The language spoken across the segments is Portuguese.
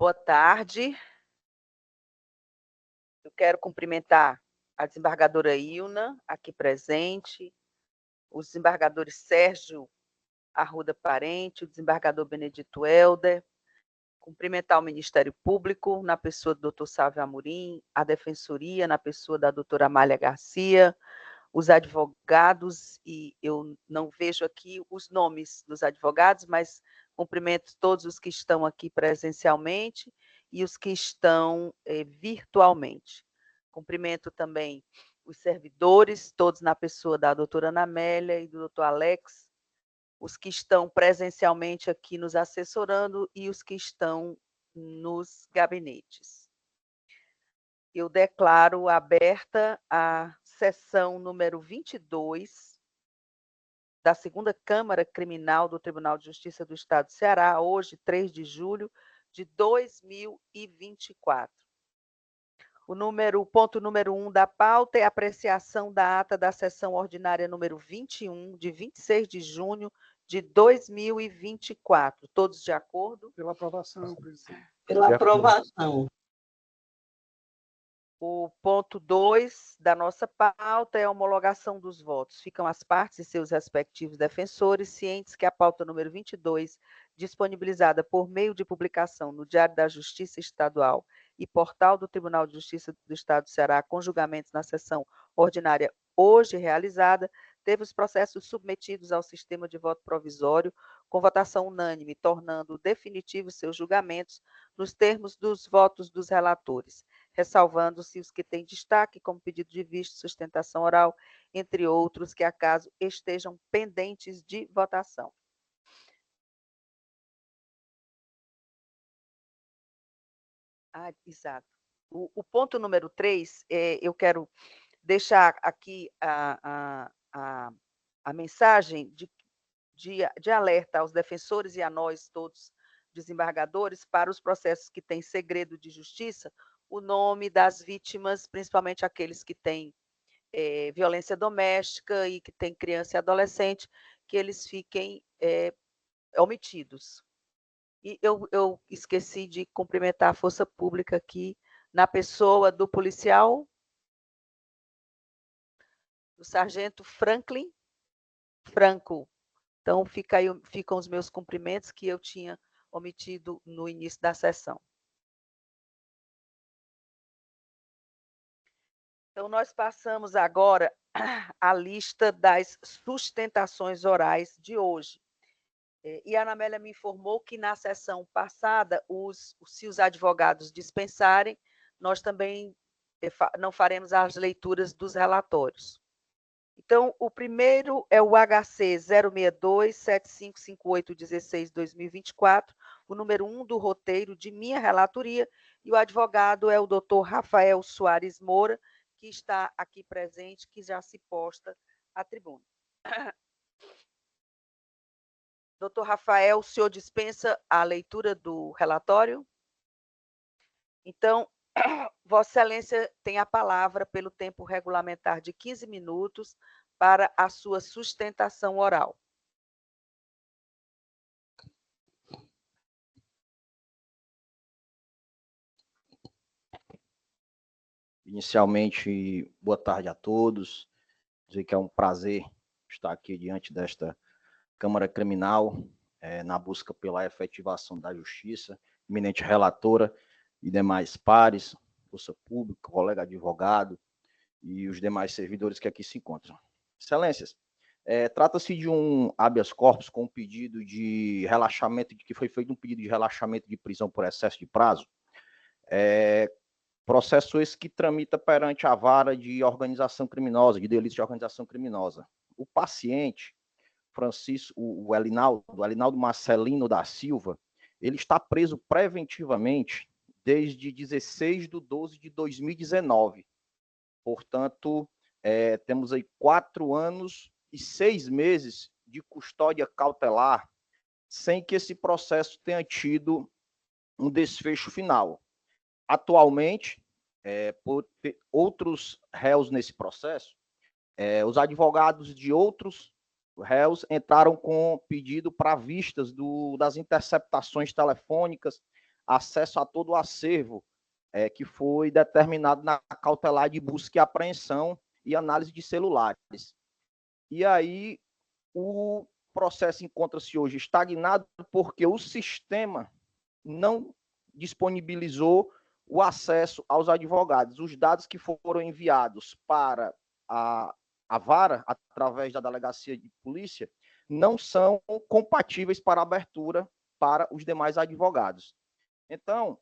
Boa tarde. Eu quero cumprimentar a desembargadora Ilna, aqui presente, os desembargadores Sérgio Arruda Parente, o desembargador Benedito Helder, cumprimentar o Ministério Público, na pessoa do Dr. Sávio Amorim, a Defensoria, na pessoa da doutora Amália Garcia, os advogados, e eu não vejo aqui os nomes dos advogados, mas cumprimento todos os que estão aqui presencialmente e os que estão virtualmente. Cumprimento também os servidores, todos na pessoa da doutora Ana Amélia e do doutor Alex, os que estão presencialmente aqui nos assessorando e os que estão nos gabinetes. Eu declaro aberta a sessão número 22 da segunda Câmara Criminal do Tribunal de Justiça do Estado do Ceará, hoje, 3 de julho de 2024. O ponto número 1 da pauta é a apreciação da ata da sessão ordinária número 21, de 26 de junho de 2024. Todos de acordo? Pela aprovação, presidente. Pela aprovação. O ponto 2 da nossa pauta é a homologação dos votos. Ficam as partes e seus respectivos defensores cientes que a pauta número 22, disponibilizada por meio de publicação no Diário da Justiça Estadual e portal do Tribunal de Justiça do Estado do Ceará, com julgamentos na sessão ordinária hoje realizada, teve os processos submetidos ao sistema de voto provisório com votação unânime, tornando definitivos seus julgamentos nos termos dos votos dos relatores, ressalvando-se os que têm destaque como pedido de vista, sustentação oral, entre outros que acaso estejam pendentes de votação. Exato. O ponto número 3, eu quero deixar aqui a mensagem de alerta aos defensores e a nós todos, desembargadores, para os processos que têm segredo de justiça, o nome das vítimas, principalmente aqueles que têm violência doméstica e que têm criança e adolescente, que eles fiquem omitidos. E eu esqueci de cumprimentar a Força Pública aqui, na pessoa do policial, do sargento Franklin Franco. Então, ficam os meus cumprimentos que eu tinha omitido no início da sessão. Então, nós passamos agora à lista das sustentações orais de hoje. E a Ana Amélia me informou que na sessão passada, se os advogados dispensarem, nós também não faremos as leituras dos relatórios. Então, o primeiro é o HC 062-7558-16-2024, o número 1 do roteiro de minha relatoria, e o advogado é o doutor Rafael Soares Moura, que está aqui presente, que já se posta à tribuna. Doutor Rafael, o senhor dispensa a leitura do relatório? Então, Vossa Excelência tem a palavra pelo tempo regulamentar de 15 minutos para a sua sustentação oral. Inicialmente, boa tarde a todos. Dizer que é um prazer estar aqui diante desta Câmara Criminal, na busca pela efetivação da justiça, eminente relatora e demais pares, força pública, colega advogado e os demais servidores que aqui se encontram. Excelências, trata-se de um habeas corpus com pedido de relaxamento, que foi feito um pedido de relaxamento de prisão por excesso de prazo, processo esse que tramita perante a vara de organização criminosa, de delitos de organização criminosa. O paciente, o Elinaldo Marcelino da Silva, ele está preso preventivamente desde 16/12/2019. Portanto, temos aí 4 anos e 6 meses de custódia cautelar, sem que esse processo tenha tido um desfecho final. Atualmente, por ter outros réus nesse processo, os advogados de outros réus entraram com pedido para vistas das interceptações telefônicas, acesso a todo o acervo que foi determinado na cautelar de busca e apreensão e análise de celulares. E aí o processo encontra-se hoje estagnado porque o sistema não disponibilizou o acesso aos advogados. Os dados que foram enviados para a vara, através da delegacia de polícia, não são compatíveis para abertura para os demais advogados. Então,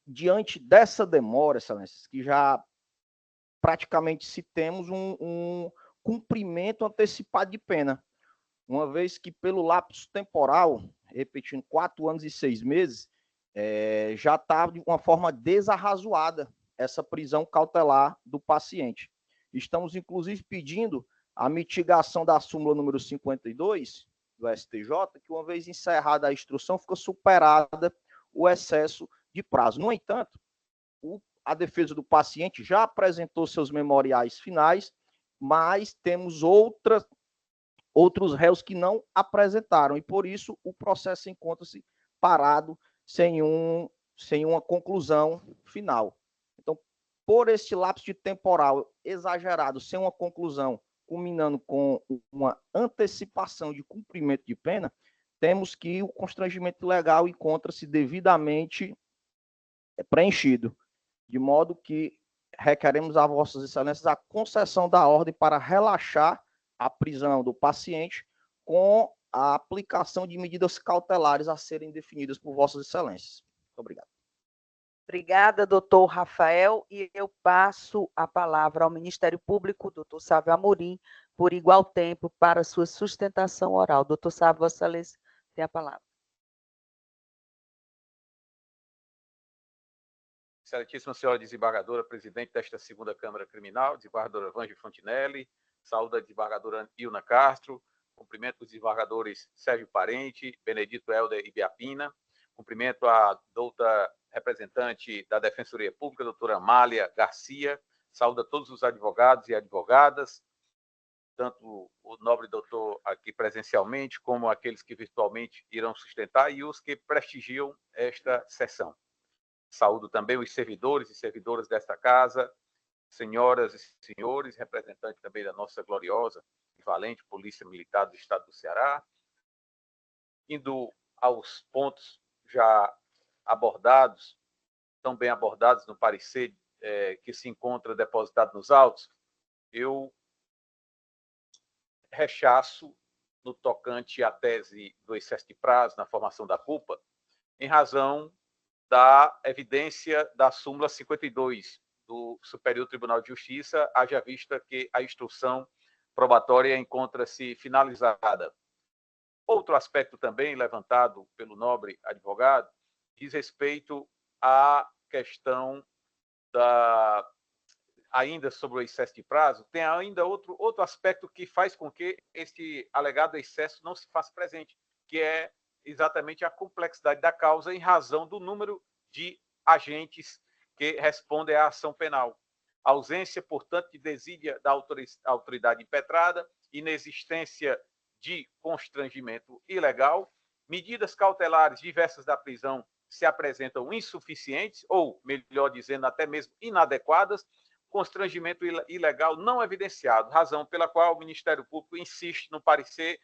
diante dessa demora, excelências, que já praticamente se temos um cumprimento antecipado de pena, uma vez que pelo lapso temporal, repetindo, 4 anos e 6 meses, já está de uma forma desarrazoada essa prisão cautelar do paciente. Estamos, inclusive, pedindo a mitigação da súmula número 52 do STJ, que uma vez encerrada a instrução, fica superada o excesso de prazo. No entanto, a defesa do paciente já apresentou seus memoriais finais, mas temos outros réus que não apresentaram, e por isso o processo encontra-se parado sem uma conclusão final. Então, por este lapso de temporal exagerado, sem uma conclusão, culminando com uma antecipação de cumprimento de pena, temos que o constrangimento legal encontra-se devidamente preenchido, de modo que requeremos a vossas excelências a concessão da ordem para relaxar a prisão do paciente com a aplicação de medidas cautelares a serem definidas por vossas excelências. Muito obrigado. Obrigada, doutor Rafael, e eu passo a palavra ao Ministério Público, doutor Sávio Amorim, por igual tempo, para sua sustentação oral. Doutor Sávio, vossa excelência tem a palavra. Excelentíssima senhora desembargadora, presidente desta segunda Câmara Criminal, desembargadora Vange Fontinelli, saúde a desembargadora Ilna Castro, cumprimento os desembargadores Sérgio Parente, Benedito Helder e Biapina, cumprimento a doutora representante da Defensoria Pública, doutora Amália Garcia, saúde a todos os advogados e advogadas, tanto o nobre doutor aqui presencialmente, como aqueles que virtualmente irão sustentar e os que prestigiam esta sessão. Saúdo também os servidores e servidoras desta casa, senhoras e senhores, representantes também da nossa gloriosa e valente Polícia Militar do Estado do Ceará. Indo aos pontos já abordados, tão bem abordados no parecer que se encontra depositado nos autos, eu rechaço no tocante à tese do excesso de prazo na formação da culpa, em razão da evidência da súmula 52 do Superior Tribunal de Justiça, haja vista que a instrução probatória encontra-se finalizada. Outro aspecto também levantado pelo nobre advogado diz respeito à questão ainda sobre o excesso de prazo, tem ainda outro aspecto que faz com que este alegado excesso não se faça presente, que é exatamente a complexidade da causa em razão do número de agentes que respondem à ação penal. A ausência, portanto, de desídia da autoridade impetrada, inexistência de constrangimento ilegal, medidas cautelares diversas da prisão se apresentam insuficientes, ou, melhor dizendo, até mesmo inadequadas, constrangimento ilegal não evidenciado, razão pela qual o Ministério Público insiste no parecer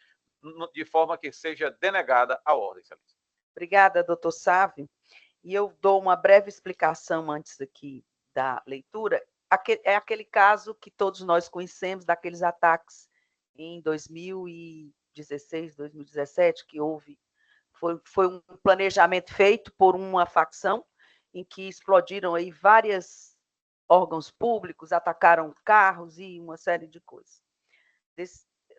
de forma que seja denegada a ordem. Obrigada, doutor Sávio. E eu dou uma breve explicação antes aqui da leitura. É aquele caso que todos nós conhecemos, daqueles ataques em 2016, 2017, que houve. Foi um planejamento feito por uma facção em que explodiram aí vários órgãos públicos, atacaram carros e uma série de coisas.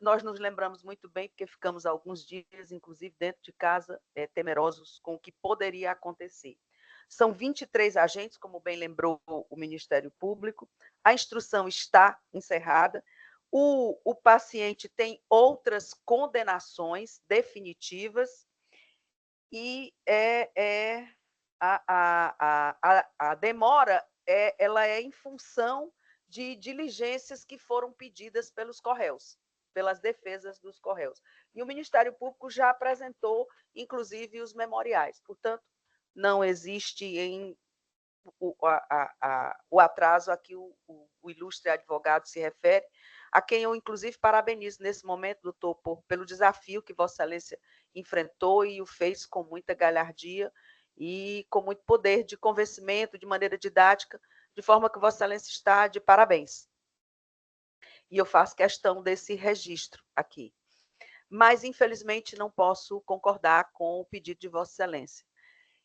Nós nos lembramos muito bem, porque ficamos alguns dias, inclusive dentro de casa, temerosos com o que poderia acontecer. São 23 agentes, como bem lembrou o Ministério Público, a instrução está encerrada, o paciente tem outras condenações definitivas e a demora ela é em função de diligências que foram pedidas pelos Correios, pelas defesas dos Correios. E o Ministério Público já apresentou, inclusive, os memoriais. Portanto, não existe o atraso a que o ilustre advogado se refere, a quem eu, inclusive, parabenizo nesse momento, doutor, pelo desafio que Vossa Excelência enfrentou e o fez com muita galhardia e com muito poder de convencimento, de maneira didática, de forma que Vossa Excelência está de parabéns. E eu faço questão desse registro aqui. Mas, infelizmente, não posso concordar com o pedido de Vossa Excelência.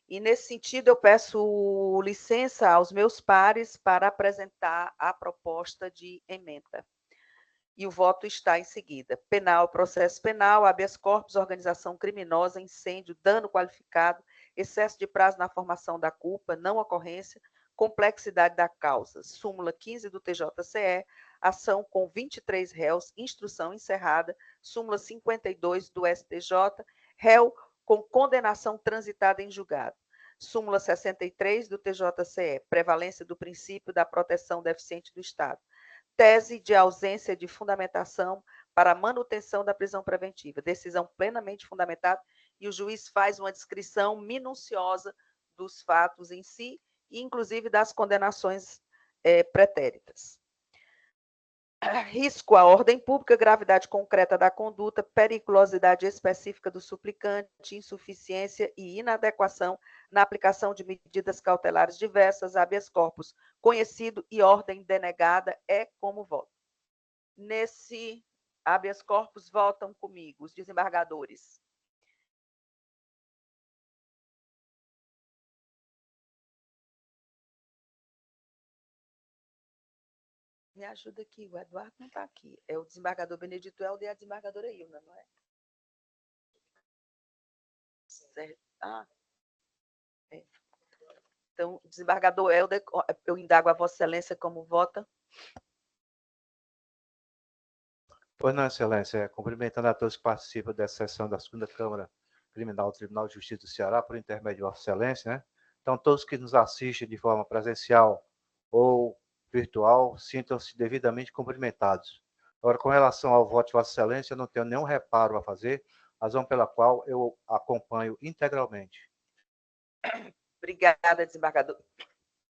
E, nesse sentido, eu peço licença aos meus pares para apresentar a proposta de emenda. E o voto está em seguida. Penal, processo penal, habeas corpus, organização criminosa, incêndio, dano qualificado, excesso de prazo na formação da culpa, não ocorrência, complexidade da causa. Súmula 15 do TJCE, ação com 23 réus, instrução encerrada. Súmula 52 do STJ, réu com condenação transitada em julgado. Súmula 63 do TJCE, prevalência do princípio da proteção deficiente do Estado. Tese de ausência de fundamentação para a manutenção da prisão preventiva. Decisão plenamente fundamentada e o juiz faz uma descrição minuciosa dos fatos em si, e inclusive das condenações pretéritas. Risco à ordem pública, gravidade concreta da conduta, periculosidade específica do suplicante, insuficiência e inadequação na aplicação de medidas cautelares diversas, habeas corpus conhecido e ordem denegada é como voto. Nesse habeas corpus votam comigo os desembargadores. Me ajuda aqui, o Eduardo não está aqui. É o desembargador Benedito Helder e a desembargadora Ilna, não é? Certo. É. Então, desembargador Helder, eu indago a Vossa Excelência como vota. Pois não, Excelência. Cumprimentando a todos que participam dessa sessão da segunda Câmara Criminal do Tribunal de Justiça do Ceará, por intermédio de Vossa Excelência, né? Então, todos que nos assistem de forma presencial ou virtual, sintam-se devidamente cumprimentados. Agora, com relação ao voto de Vossa Excelência, eu não tenho nenhum reparo a fazer, razão pela qual eu acompanho integralmente. Obrigada, desembargador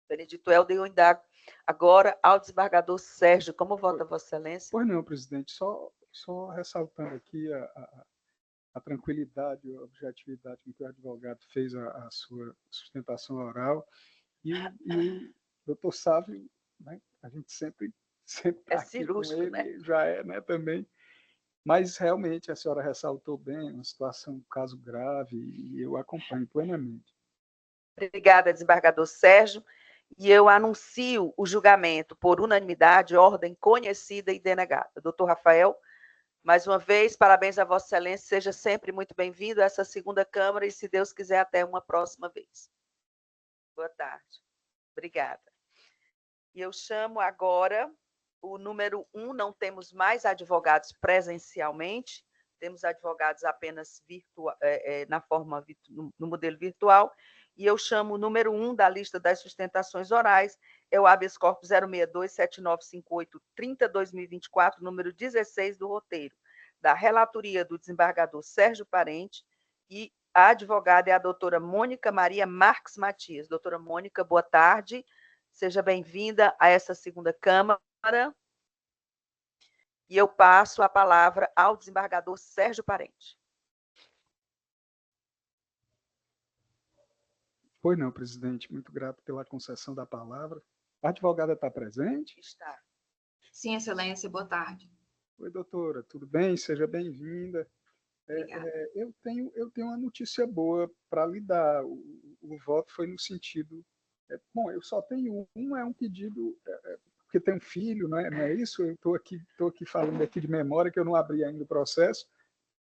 Benedito Helder. Eu indago agora ao desembargador Sérgio. Como vota Vossa Excelência? Pois não, presidente. Só ressaltando aqui a tranquilidade e a objetividade com que o advogado fez a sua sustentação oral. E o doutor Sávio, né, a gente sempre está aqui com ele, né? Já é, né, também. Mas, realmente, a senhora ressaltou bem uma situação, um caso grave, e eu acompanho plenamente. Obrigada, desembargador Sérgio. E eu anuncio o julgamento por unanimidade, ordem conhecida e denegada. Doutor Rafael, mais uma vez, parabéns a Vossa Excelência, seja sempre muito bem-vindo a essa segunda Câmara e, se Deus quiser, até uma próxima vez. Boa tarde. Obrigada. E eu chamo agora o número 1, não temos mais advogados presencialmente, temos advogados apenas na forma, no modelo virtual, e eu chamo o número 1 da lista das sustentações orais, é o habeas corpus 062-7958-30/2024, número 16 do roteiro, da relatoria do desembargador Sérgio Parente, e a advogada é a doutora Mônica Maria Marques Matias. Doutora Mônica, boa tarde, seja bem-vinda a essa segunda Câmara. E eu passo a palavra ao desembargador Sérgio Parente. Pois não, presidente. Muito grato pela concessão da palavra. A advogada está presente? Está. Sim, Excelência, boa tarde. Oi, doutora, tudo bem? Seja bem-vinda. Eu tenho uma notícia boa para lhe dar. O voto foi no sentido... bom, eu só tenho é um pedido... porque tem um filho, não é isso? Eu estou aqui falando aqui de memória, que eu não abri ainda o processo,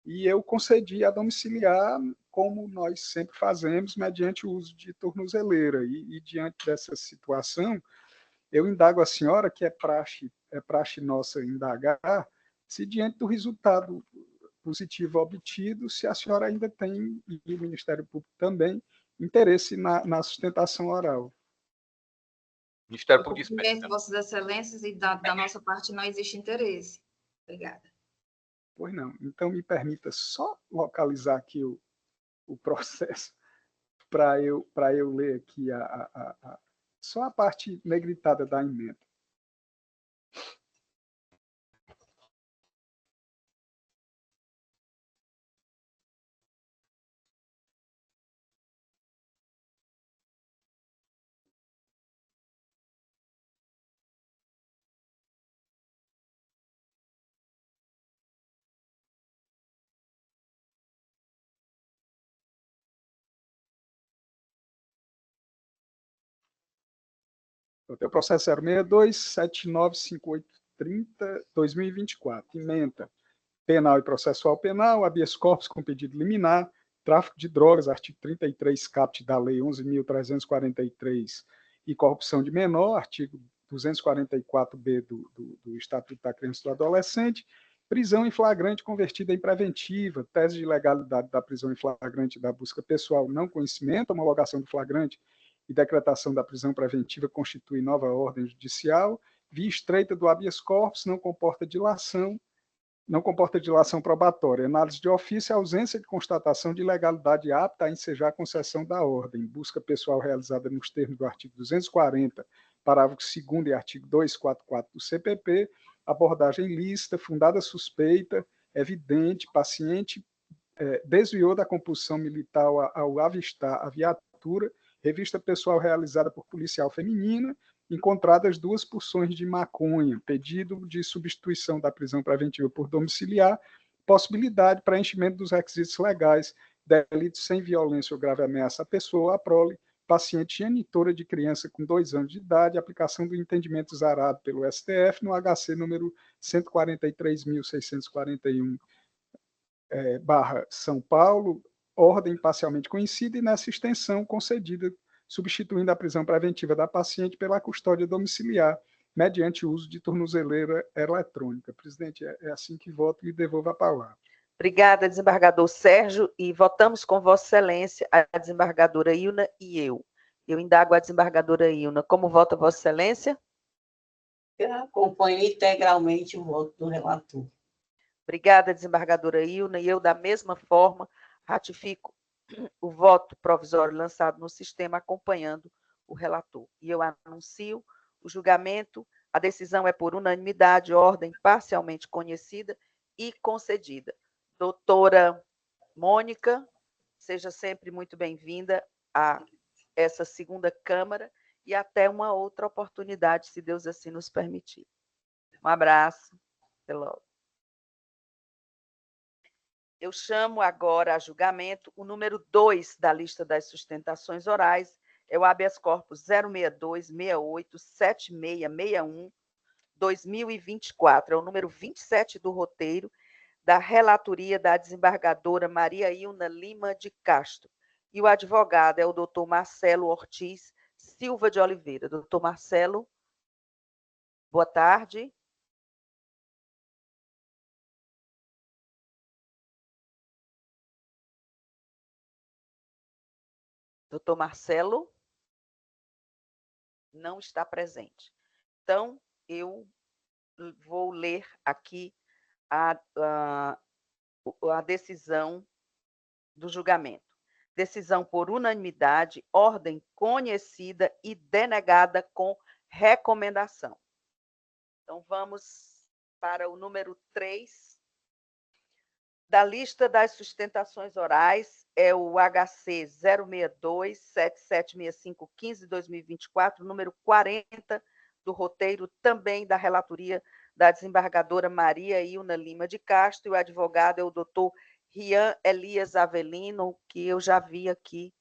e eu concedi a domiciliar, como nós sempre fazemos, mediante o uso de tornozeleira. E diante dessa situação, eu indago a senhora, que é praxe nossa indagar, se diante do resultado positivo obtido, se a senhora ainda tem, e o Ministério Público também, interesse na sustentação oral. Ministério Público dispensa. Vossas Excelências, e da nossa parte não existe interesse. Obrigada. Pois não. Então, me permita só localizar aqui o processo para eu ler aqui só a parte negritada da emenda. O processo 062-795830-2024. Ementa penal e processual penal, habeas corpus com pedido liminar, tráfico de drogas, artigo 33, caput da Lei 11.343, e corrupção de menor, artigo 244b do Estatuto da Criança e do Adolescente, prisão em flagrante convertida em preventiva, tese de legalidade da prisão em flagrante da busca pessoal, não conhecimento, homologação do flagrante e decretação da prisão preventiva constitui nova ordem judicial, via estreita do habeas corpus, não comporta dilação probatória, análise de ofício, ausência de constatação de ilegalidade apta a ensejar a concessão da ordem, busca pessoal realizada nos termos do artigo 240, parágrafo 2º e artigo 244 do CPP, abordagem lícita, fundada suspeita, evidente, paciente desviou da compulsão militar ao avistar a viatura, revista pessoal realizada por policial feminina, encontradas 2 porções de maconha, pedido de substituição da prisão preventiva por domiciliar, possibilidade de preenchimento dos requisitos legais, delito sem violência ou grave ameaça à pessoa ou à prole, paciente genitora de criança com 2 anos de idade, aplicação do entendimento zarado pelo STF no HC número 143.641, São Paulo, ordem parcialmente conhecida e nessa extensão concedida, substituindo a prisão preventiva da paciente pela custódia domiciliar, mediante o uso de tornozeleira eletrônica. Presidente, é assim que voto e devolvo a palavra. Obrigada, desembargador Sérgio, e votamos com Vossa Excelência, a desembargadora Ilna e eu. Eu indago a desembargadora Ilna. Como vota Vossa Excelência? Eu acompanho integralmente o voto do relator. Obrigada, desembargadora Ilna, e eu, da mesma forma, ratifico o voto provisório lançado no sistema, acompanhando o relator. E eu anuncio o julgamento, a decisão é por unanimidade, ordem parcialmente conhecida e concedida. Doutora Mônica, seja sempre muito bem-vinda a essa segunda Câmara e até uma outra oportunidade, se Deus assim nos permitir. Um abraço, até logo. Eu chamo agora a julgamento o número 2 da lista das sustentações orais, é o habeas corpus 062-68-7661-2024, é o número 27 do roteiro, da relatoria da desembargadora Maria Ilna Lima de Castro. E o advogado é o doutor Marcelo Ortiz Silva de Oliveira. Doutor Marcelo, boa tarde. Doutor Marcelo não está presente. Então, eu vou ler aqui a decisão do julgamento. Decisão por unanimidade, ordem conhecida e denegada com recomendação. Então, vamos para o número 3 da lista das sustentações orais, é o HC 062-776515-2024, número 40 do roteiro, também da relatoria da desembargadora Maria Ilna Lima de Castro, e o advogado é o doutor Rian Elias Avelino, que eu já vi aqui.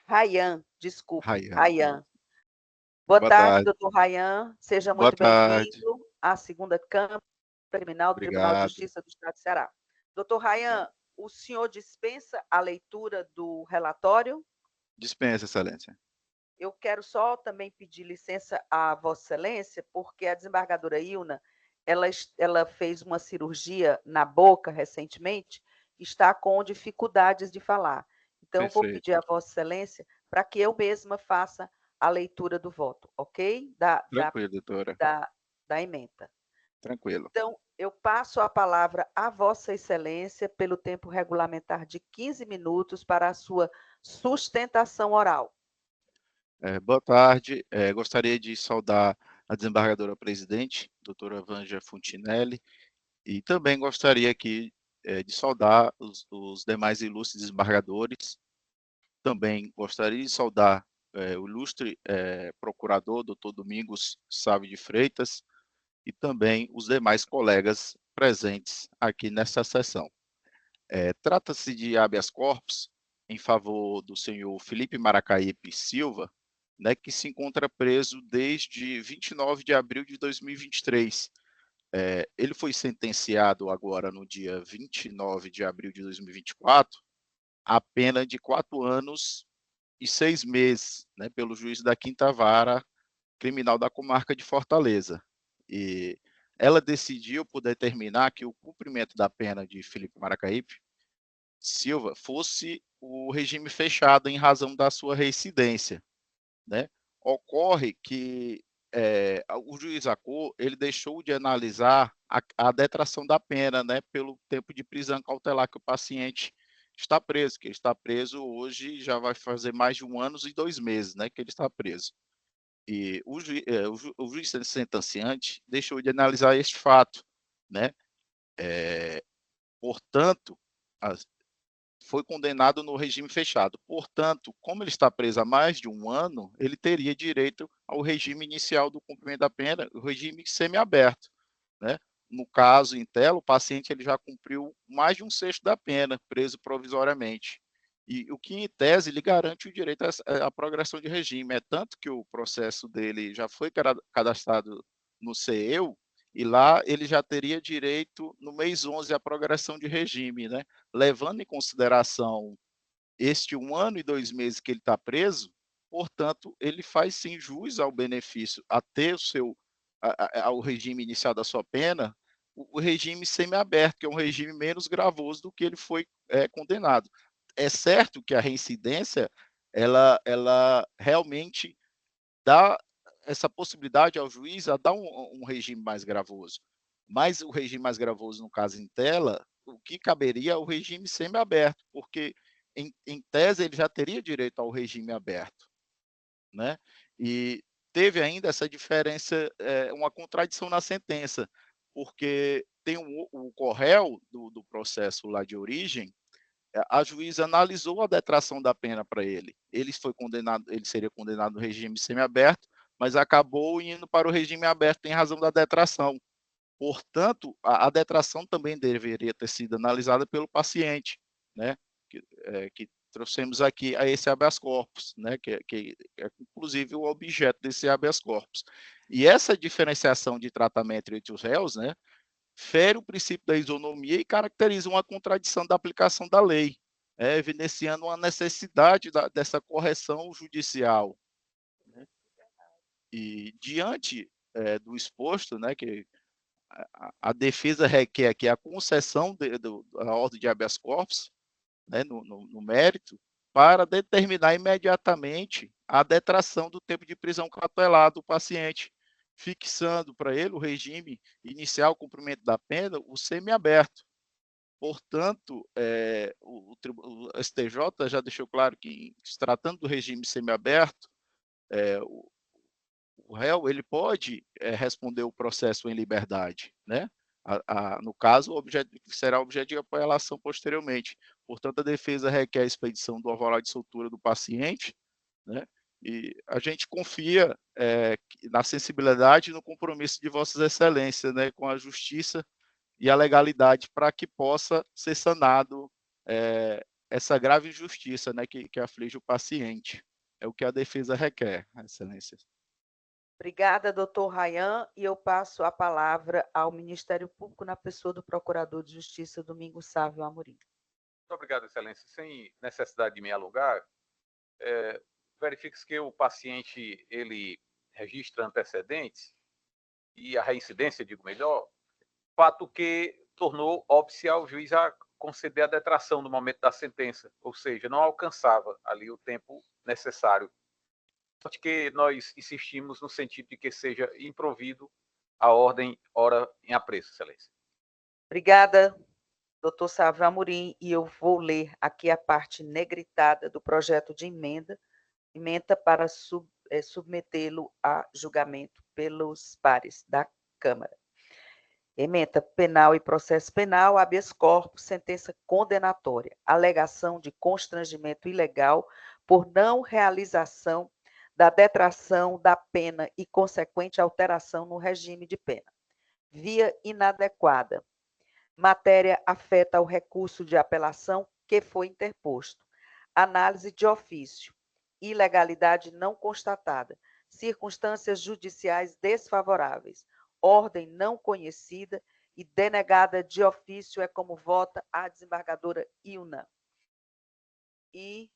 Rayan, desculpe. Rayan. Boa tarde, doutor Rayan. Seja muito bem-vindo à segunda Câmara Criminal do Tribunal de Justiça do Estado do Ceará. Doutor Rayan, o senhor dispensa a leitura do relatório? Dispensa, Excelência. Eu quero só também pedir licença a Vossa Excelência, porque a desembargadora Ilna, ela fez uma cirurgia na boca recentemente, está com dificuldades de falar. Então, Perfeito. vou pedir a Vossa Excelência para que eu mesma faça a leitura do voto, ok? Tranquilo, doutora. Da ementa. Tranquilo. Então, Eu passo a palavra a Vossa Excelência pelo tempo regulamentar de 15 minutos para a sua sustentação oral. Boa tarde. Gostaria de saudar a desembargadora presidente, doutora Vânia Fontinelli, e também gostaria aqui de saudar os demais ilustres desembargadores. Também gostaria de saudar o ilustre procurador, doutor Domingos Sávio de Freitas, e também os demais colegas presentes aqui nessa sessão. Trata-se de habeas corpus em favor do senhor Felipe Maracaípe Silva, né, que se encontra preso desde 29 de abril de 2023. Ele foi sentenciado agora no dia 29 de abril de 2024 a pena de 4 anos e 6 meses, né, pelo juiz da 5ª Vara Criminal da Comarca de Fortaleza. E ela decidiu por determinar que o cumprimento da pena de Felipe Maracaípe Silva fosse o regime fechado em razão da sua reincidência, né? Ocorre que o juiz Acor, ele deixou de analisar a detração da pena, né, pelo tempo de prisão cautelar que o paciente está preso, que ele está preso hoje, já vai fazer mais de 1 ano e 2 meses, né, que ele está preso. E o juiz sentenciante deixou de analisar este fato, né? Portanto, foi condenado no regime fechado. Portanto, como ele está preso há mais de 1 ano, ele teria direito ao regime inicial do cumprimento da pena, o regime semiaberto, né? No caso, em tela, o paciente ele já cumpriu mais de 1/6 da pena, preso provisoriamente. E o que, em tese, lhe garante o direito à progressão de regime. É tanto que o processo dele já foi cadastrado no CEU, e lá ele já teria direito, no mês 11, à progressão de regime, né? Levando em consideração este 1 ano e 2 meses que ele está preso, portanto, ele faz sim jus ao benefício, a ter ao regime inicial da sua pena, o regime semiaberto, que é um regime menos gravoso do que ele foi condenado. É certo que a reincidência, ela realmente dá essa possibilidade ao juiz a dar um regime mais gravoso. Mas o regime mais gravoso, no caso em tela, o que caberia é o regime semiaberto, porque, em tese, ele já teria direito ao regime aberto, né? E teve ainda essa diferença, uma contradição na sentença, porque tem o corréu do processo lá de origem, a juíza analisou a detração da pena para ele. Ele seria condenado no regime semiaberto, mas acabou indo para o regime aberto em razão da detração. Portanto, a detração também deveria ter sido analisada pelo paciente, né? Que trouxemos aqui a esse habeas corpus, né? Que é inclusive o objeto desse habeas corpus. E essa diferenciação de tratamento entre os réus, né, fere o princípio da isonomia e caracteriza uma contradição da aplicação da lei, evidenciando uma necessidade dessa correção judicial, né? E diante do exposto, né, que a defesa requer aqui a concessão da ordem de habeas corpus, né, no mérito, para determinar imediatamente a detração do tempo de prisão cautelar do paciente, fixando para ele o regime inicial, cumprimento da pena, o semiaberto. Portanto, o STJ já deixou claro que, se tratando do regime semiaberto, o réu ele pode responder o processo em liberdade, né? No caso, será objeto de apelação posteriormente. Portanto, a defesa requer a expedição do alvará de soltura do paciente, né? E a gente confia na sensibilidade e no compromisso de Vossas Excelências, né, com a justiça e a legalidade, para que possa ser sanado essa grave injustiça, né, que aflige o paciente. É o que a defesa requer, Excelências. Obrigada, doutor Rayan, e eu passo a palavra ao Ministério Público na pessoa do Procurador de Justiça, Domingos Sávio Amorim. Muito obrigado, Excelência. Sem necessidade de me alongar, verifica-se que o paciente ele registra antecedentes e a reincidência, digo melhor, fato que tornou óbice ao juiz a conceder a detração no momento da sentença, ou seja, não alcançava ali o tempo necessário. Só que nós insistimos no sentido de que seja improvido a ordem ora em apreço, Excelência. Obrigada, doutor Sávio Amorim, e eu vou ler aqui a parte negritada do projeto de emenda para submetê-lo a julgamento pelos pares da Câmara. Ementa penal e processo penal, habeas corpus, sentença condenatória, alegação de constrangimento ilegal por não realização da detração da pena e consequente alteração no regime de pena. Via inadequada. Matéria afeta o recurso de apelação que foi interposto. Análise de ofício. Ilegalidade não constatada. Circunstâncias judiciais desfavoráveis. Ordem não conhecida e denegada de ofício é como vota a desembargadora Ilna. E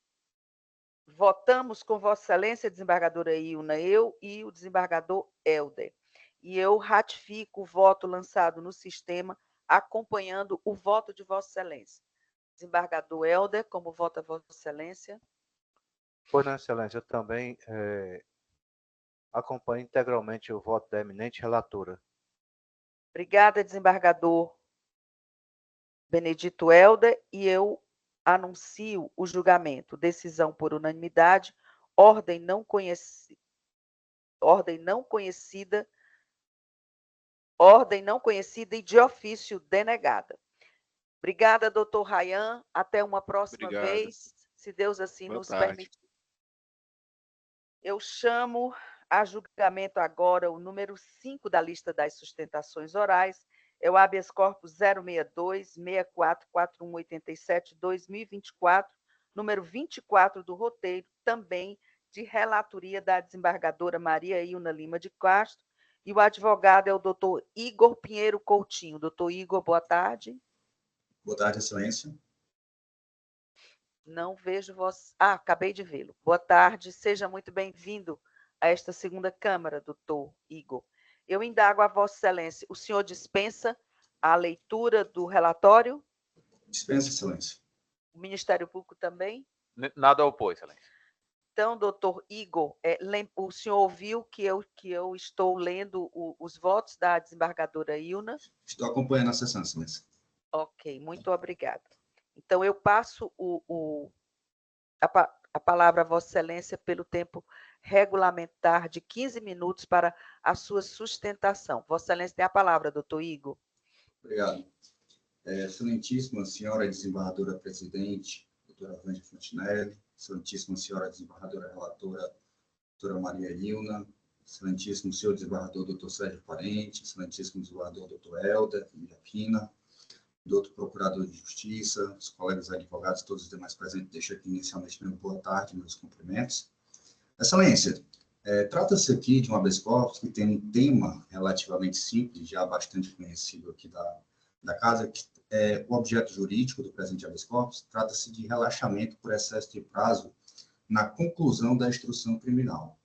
votamos com Vossa Excelência, desembargadora Ilna, eu e o desembargador Helder. E eu ratifico o voto lançado no sistema, acompanhando o voto de Vossa Excelência. Desembargador Helder, como vota Vossa Excelência? Pois não, Excelência, eu também acompanho integralmente o voto da eminente relatora. Obrigada, desembargador Benedito Helder, e eu anuncio o julgamento. Decisão por unanimidade, ordem não conhecida e de ofício denegada. Obrigada, doutor Rayan. Até uma próxima vez, se Deus assim nos permitir. Eu chamo a julgamento agora o número 5 da lista das sustentações orais, é o habeas corpus 062-644187-2024, número 24 do roteiro, também de relatoria da desembargadora Maria Ilna Lima de Castro, e o advogado é o doutor Igor Pinheiro Coutinho. Doutor Igor, boa tarde. Boa tarde, Excelência. Não vejo você. Acabei de vê-lo. Boa tarde, seja muito bem-vindo a esta segunda Câmara, doutor Igor. Eu indago a Vossa Excelência, o senhor dispensa a leitura do relatório? Dispensa, Excelência. O Ministério Público também? Nada a opor, Excelência. Então, doutor Igor, o senhor ouviu que eu estou lendo os votos da desembargadora Ilna? Estou acompanhando a sessão, Excelência. Ok, muito obrigada. Então, eu passo a palavra a Vossa Excelência pelo tempo regulamentar de 15 minutos para a sua sustentação. Vossa Excelência tem a palavra, doutor Igor. Obrigado. Excelentíssima senhora desembargadora presidente, doutora Vânia Fontinelli, excelentíssima senhora desembargadora relatora, doutora Maria Ilna, excelentíssimo senhor desembargador, doutor Sérgio Parente, excelentíssimo desembargador, doutor Helder Pina, doutor procurador de justiça, os colegas advogados, todos os demais presentes, deixo aqui inicialmente meu boa tarde, meus cumprimentos. Excelência, trata-se aqui de um habeas corpus que tem um tema relativamente simples, já bastante conhecido aqui da casa, que é o objeto jurídico do presente habeas corpus, trata-se de relaxamento por excesso de prazo na conclusão da instrução criminal.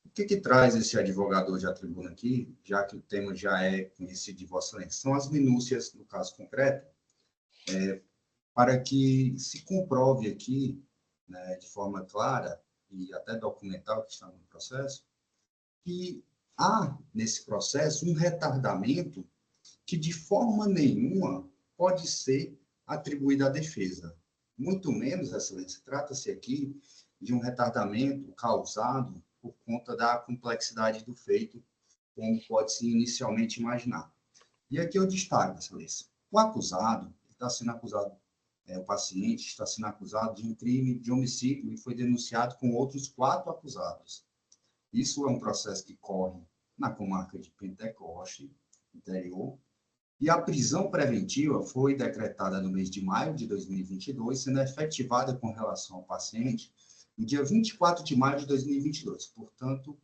O que traz esse advogado hoje à tribuna aqui, já que o tema já é conhecido de Vossa Excelência? São as minúcias, no caso concreto, para que se comprove aqui, né, de forma clara e até documental, que está no processo, que há, nesse processo, um retardamento que, de forma nenhuma, pode ser atribuído à defesa. Muito menos, Excelência, trata-se aqui de um retardamento causado por conta da complexidade do feito, como pode-se inicialmente imaginar. E aqui eu destaco, Excelência, o acusado está sendo acusado, o paciente está sendo acusado de um crime de homicídio e foi denunciado com outros 4 acusados. Isso é um processo que corre na comarca de Pentecoste, interior, e a prisão preventiva foi decretada no mês de maio de 2022, sendo efetivada com relação ao paciente no dia 24 de maio de 2022. Portanto,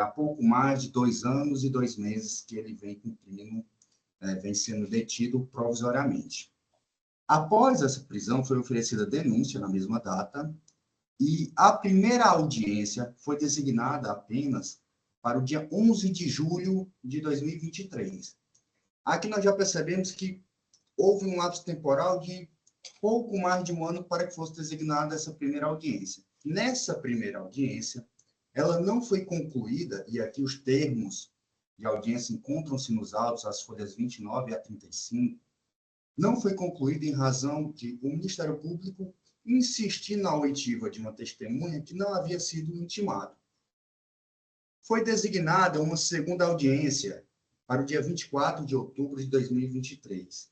há pouco mais de 2 anos e 2 meses que ele vem cumprindo, vem sendo detido provisoriamente. Após essa prisão, foi oferecida denúncia na mesma data e a primeira audiência foi designada apenas para o dia 11 de julho de 2023. Aqui nós já percebemos que houve um lapso temporal de pouco mais de 1 ano para que fosse designada essa primeira audiência. Nessa primeira audiência, ela não foi concluída, e aqui os termos de audiência encontram-se nos autos, as folhas 29 a 35, não foi concluída em razão de o Ministério Público insistir na oitiva de uma testemunha que não havia sido intimado. Foi designada uma segunda audiência para o dia 24 de outubro de 2023.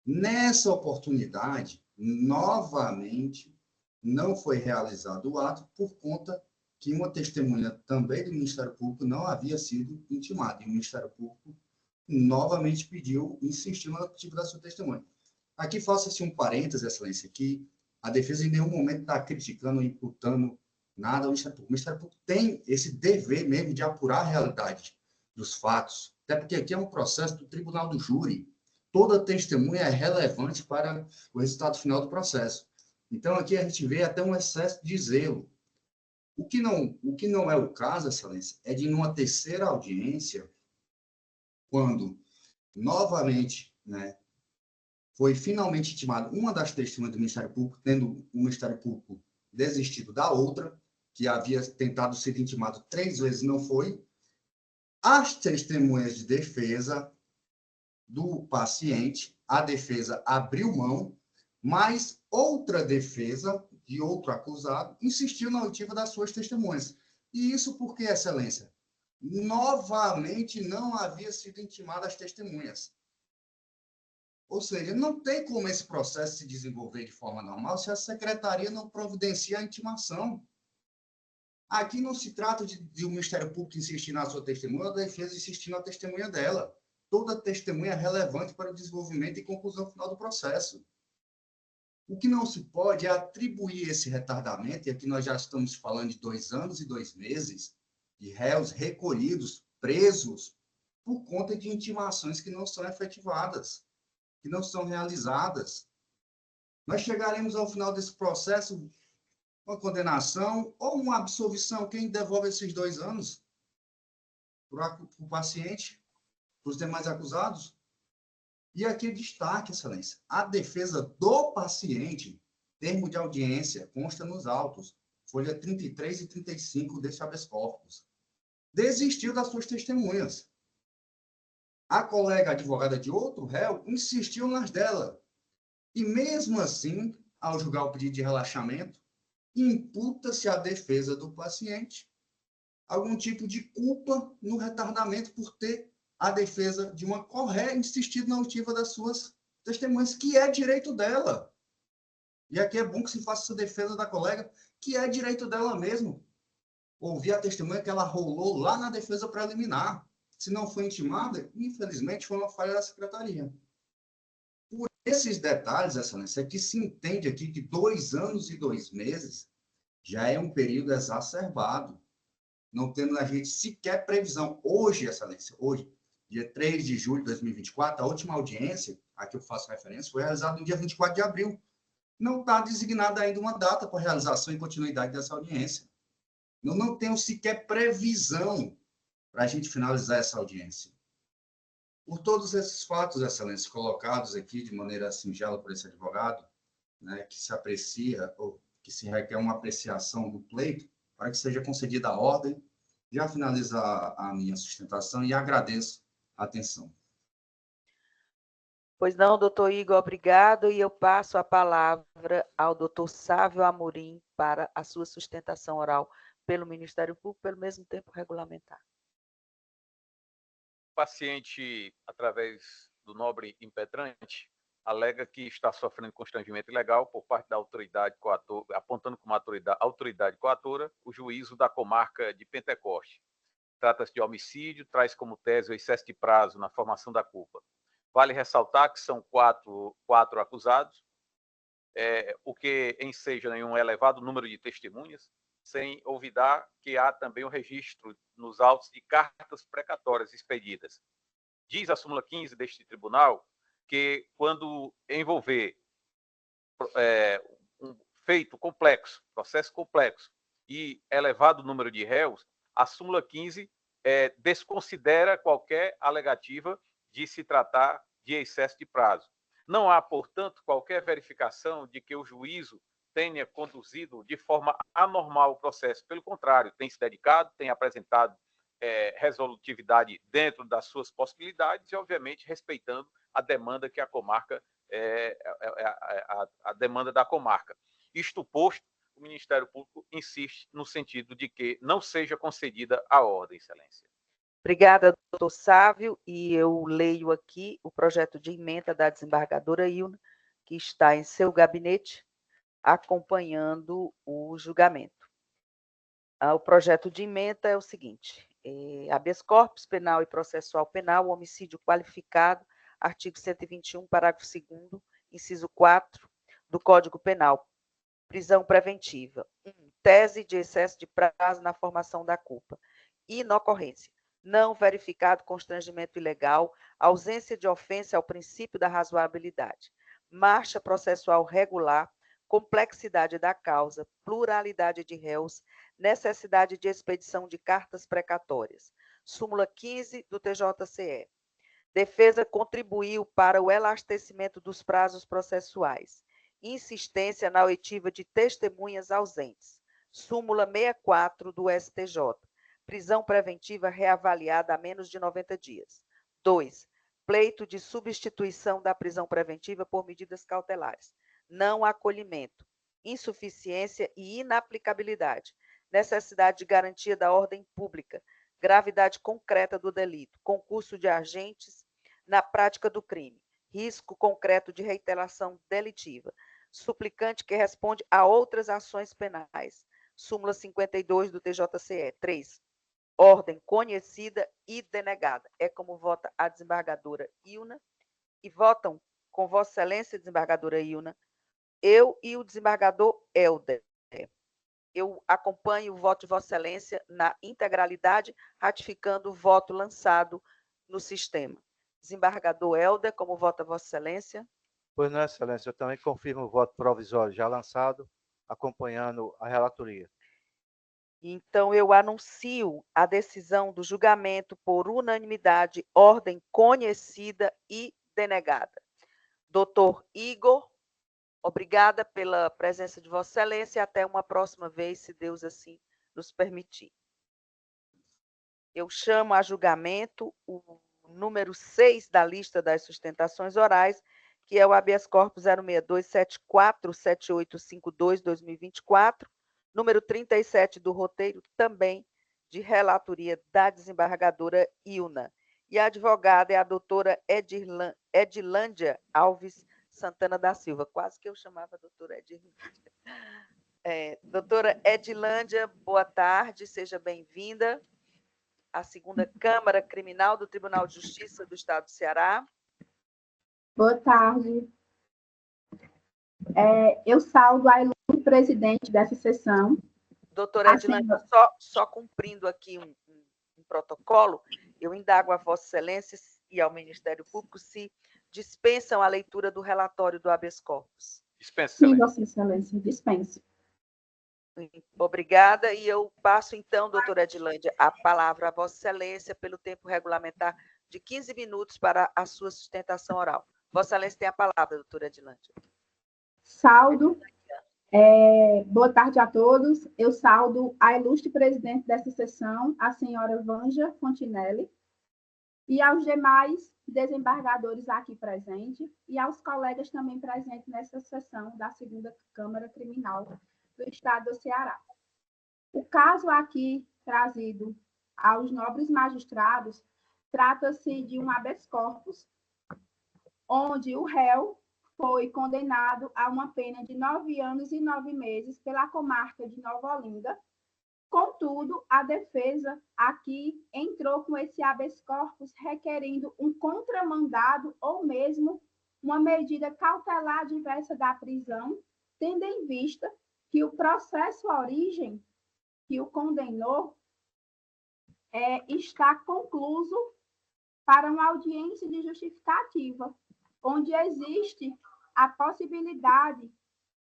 Nessa oportunidade, novamente, não foi realizado o ato por conta que uma testemunha também do Ministério Público não havia sido intimada. E o Ministério Público novamente insistiu na oitiva da sua testemunha. Aqui faça-se um parênteses, Excelência, que a defesa em nenhum momento está criticando ou imputando nada ao Ministério Público. O Ministério Público tem esse dever mesmo de apurar a realidade dos fatos, até porque aqui é um processo do Tribunal do Júri. Toda testemunha é relevante para o resultado final do processo. Então, aqui a gente vê até um excesso de zelo. O que não é o caso, Excelência, é de numa terceira audiência, quando, novamente, né, foi finalmente intimada uma das testemunhas do Ministério Público, tendo o Ministério Público desistido da outra, que havia tentado ser intimado 3 vezes, não foi. As testemunhas de defesa do paciente, a defesa abriu mão, mas outra defesa, de outro acusado, insistiu na oitiva das suas testemunhas. E isso porque, Excelência, novamente não havia sido intimada as testemunhas. Ou seja, não tem como esse processo se desenvolver de forma normal se a secretaria não providencia a intimação. Aqui não se trata de o Ministério Público insistir na sua testemunha, ou a defesa insistir na testemunha dela. Toda testemunha é relevante para o desenvolvimento e conclusão final do processo. O que não se pode é atribuir esse retardamento, e aqui nós já estamos falando de 2 anos e 2 meses, de réus recolhidos, presos, por conta de intimações que não são efetivadas, que não são realizadas. Nós chegaremos ao final desse processo uma condenação ou uma absolvição. Quem devolve esses 2 anos? Para o paciente, para os demais acusados? E aqui destaque, Excelência, a defesa do paciente, termo de audiência, consta nos autos, folha 33 e 35 deste habeas corpus, desistiu das suas testemunhas. A colega advogada de outro réu insistiu nas dela. E mesmo assim, ao julgar o pedido de relaxamento, imputa-se à defesa do paciente algum tipo de culpa no retardamento por ter a defesa de uma correta insistido na oitiva das suas testemunhas, que é direito dela. E aqui é bom que se faça essa defesa da colega, que é direito dela mesmo. Ouvir a testemunha que ela rolou lá na defesa preliminar. Se não foi intimada, infelizmente foi uma falha da secretaria. Por esses detalhes, Excelência, é que se entende aqui que 2 anos e 2 meses já é um período exacerbado, não tendo a gente sequer previsão. Hoje, Excelência, hoje, dia 3 de julho de 2024, a última audiência, a que eu faço referência, foi realizada no dia 24 de abril. Não está designada ainda uma data para realização e continuidade dessa audiência. Eu não tenho sequer previsão para a gente finalizar essa audiência. Por todos esses fatos, Excelência, colocados aqui de maneira singela por esse advogado, né, que se aprecia, ou que se requer uma apreciação do pleito, para que seja concedida a ordem, já finalizar a minha sustentação e agradeço a atenção. Pois não, doutor Igor, obrigado, e eu passo a palavra ao doutor Sávio Amorim para a sua sustentação oral pelo Ministério Público, pelo mesmo tempo regulamentar. O paciente, através do nobre impetrante, alega que está sofrendo constrangimento ilegal por parte da autoridade coatora, apontando como autoridade coatora o juízo da comarca de Pentecoste. Trata-se de homicídio, traz como tese o excesso de prazo na formação da culpa. Vale ressaltar que são quatro acusados, o que enseja em um elevado número de testemunhas, sem olvidar que há também o registro nos autos de cartas precatórias expedidas. Diz a súmula 15 deste tribunal que, quando envolver um feito complexo, processo complexo e elevado número de réus, a súmula 15 desconsidera qualquer alegativa de se tratar de excesso de prazo. Não há, portanto, qualquer verificação de que o juízo tenha conduzido de forma anormal o processo. Pelo contrário, tem se dedicado, tem apresentado resolutividade dentro das suas possibilidades e, obviamente, respeitando a demanda que a comarca a demanda da comarca. Isto posto, o Ministério Público insiste no sentido de que não seja concedida a ordem, Excelência. Obrigada, doutor Sávio, e eu leio aqui o projeto de emenda da desembargadora Ilna, que está em seu gabinete, acompanhando o julgamento. O projeto de emenda é o seguinte: habeas corpus penal e processual penal, homicídio qualificado, artigo 121, parágrafo 2º, inciso 4 do Código Penal, prisão preventiva. 1. Tese de excesso de prazo na formação da culpa. Inocorrência. Não verificado constrangimento ilegal, ausência de ofensa ao princípio da razoabilidade. Marcha processual regular, complexidade da causa, pluralidade de réus, necessidade de expedição de cartas precatórias. Súmula 15 do TJCE. Defesa contribuiu para o elastecimento dos prazos processuais. Insistência na oitiva de testemunhas ausentes. Súmula 64 do STJ. Prisão preventiva reavaliada a menos de 90 dias. 2. Pleito de substituição da prisão preventiva por medidas cautelares. Não acolhimento. Insuficiência e inaplicabilidade. Necessidade de garantia da ordem pública. Gravidade concreta do delito. Concurso de agentes na prática do crime. Risco concreto de reiteração delitiva. Suplicante que responde a outras ações penais. Súmula 52 do TJCE. 3. Ordem conhecida e denegada. É como vota a desembargadora Ilna, e votam com Vossa Excelência, desembargadora Ilna, eu e o desembargador Helder. Eu acompanho o voto de Vossa Excelência na integralidade, ratificando o voto lançado no sistema. Desembargador Helder, como vota Vossa Excelência? Pois não, Excelência, eu também confirmo o voto provisório já lançado, acompanhando a relatoria. Então, eu anuncio a decisão do julgamento por unanimidade, ordem conhecida e denegada. Doutor Igor, obrigada pela presença de Vossa Excelência e até uma próxima vez, se Deus assim nos permitir. Eu chamo a julgamento o número 6 da lista das sustentações orais, que é o habeas corpus 062747852-2024, número 37 do roteiro, também de relatoria da desembargadora Ilna. E a advogada é a doutora Edilândia Alves Santana da Silva. Quase que eu chamava a doutora Edilândia. Doutora Edilândia, boa tarde, seja bem-vinda à segunda Câmara Criminal do Tribunal de Justiça do Estado do Ceará. Boa tarde. Eu saudo a ilustre presidente dessa sessão. Doutora Edilândia, só cumprindo aqui um protocolo, eu indago a Vossa Excelência e ao Ministério Público se dispensam a leitura do relatório do habeas corpus. Dispensa, Sim, Vossa Excelência, dispense. Obrigada, e eu passo então, doutora Edilândia, a palavra a Vossa Excelência pelo tempo regulamentar de 15 minutos para a sua sustentação oral. Vossa Excelência tem a palavra, doutora Edilândia. Saudo. Boa tarde a todos. Eu saudo a ilustre presidente dessa sessão, a senhora Vanja Fontinelli, e aos demais desembargadores aqui presentes, e aos colegas também presentes nessa sessão da segunda Câmara Criminal do Estado do Ceará. O caso aqui trazido aos nobres magistrados trata-se de um habeas corpus, onde o réu foi condenado a uma pena de 9 anos e 9 meses pela comarca de Nova Olinda. Contudo, a defesa aqui entrou com esse habeas corpus requerendo um contramandado ou mesmo uma medida cautelar diversa da prisão, tendo em vista que o processo origem que o condenou está concluso para uma audiência de justificativa, onde existe a possibilidade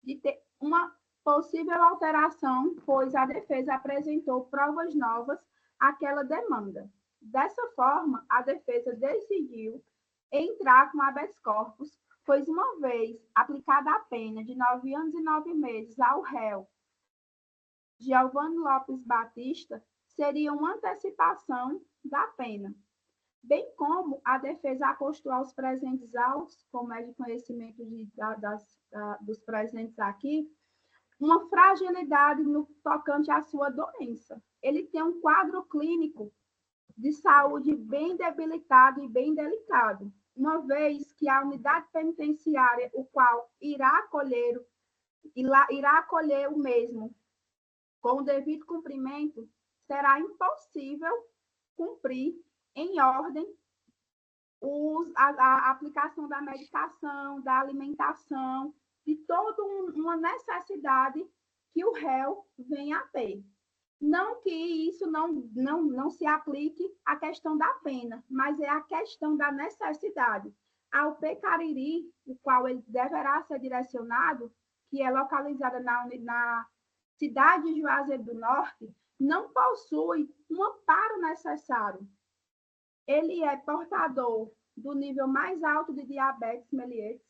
de ter uma possível alteração, pois a defesa apresentou provas novas àquela demanda. Dessa forma, a defesa decidiu entrar com habeas corpus, pois uma vez aplicada a pena de 9 anos e 9 meses ao réu Giovanni Lopes Batista, seria uma antecipação da pena. bem como a defesa acostou aos presentes autos, como é de conhecimento dos presentes aqui, uma fragilidade no tocante à sua doença. Ele tem um quadro clínico de saúde bem debilitado e bem delicado, uma vez que a unidade penitenciária, o qual irá acolher o mesmo com o devido cumprimento, será impossível cumprir em ordem a aplicação da medicação, da alimentação, de toda uma necessidade que o réu venha a ter. Não que isso não se aplique à questão da pena, mas é a questão da necessidade. A UP Cariri, o qual ele deverá ser direcionado, que é localizada na cidade de Juazeiro do Norte, não possui um amparo necessário. Ele é portador do nível mais alto de diabetes mellitus,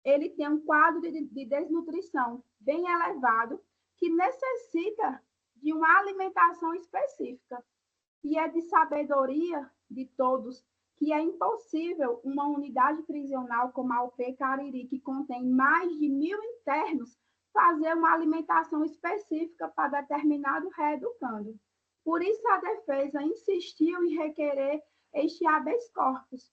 ele tem um quadro de desnutrição bem elevado, que necessita de uma alimentação específica. E é de sabedoria de todos que é impossível uma unidade prisional como a UP Cariri, que contém mais de 1.000 internos, fazer uma alimentação específica para determinado reeducando. Por isso, a defesa insistiu em requerer este habeas corpus,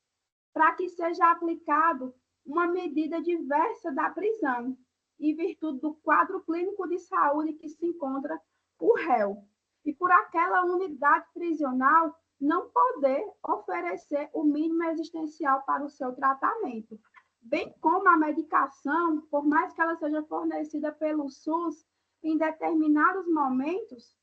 para que seja aplicado uma medida diversa da prisão, em virtude do quadro clínico de saúde que se encontra o réu, e por aquela unidade prisional não poder oferecer o mínimo existencial para o seu tratamento, bem como a medicação, por mais que ela seja fornecida pelo SUS, em determinados momentos,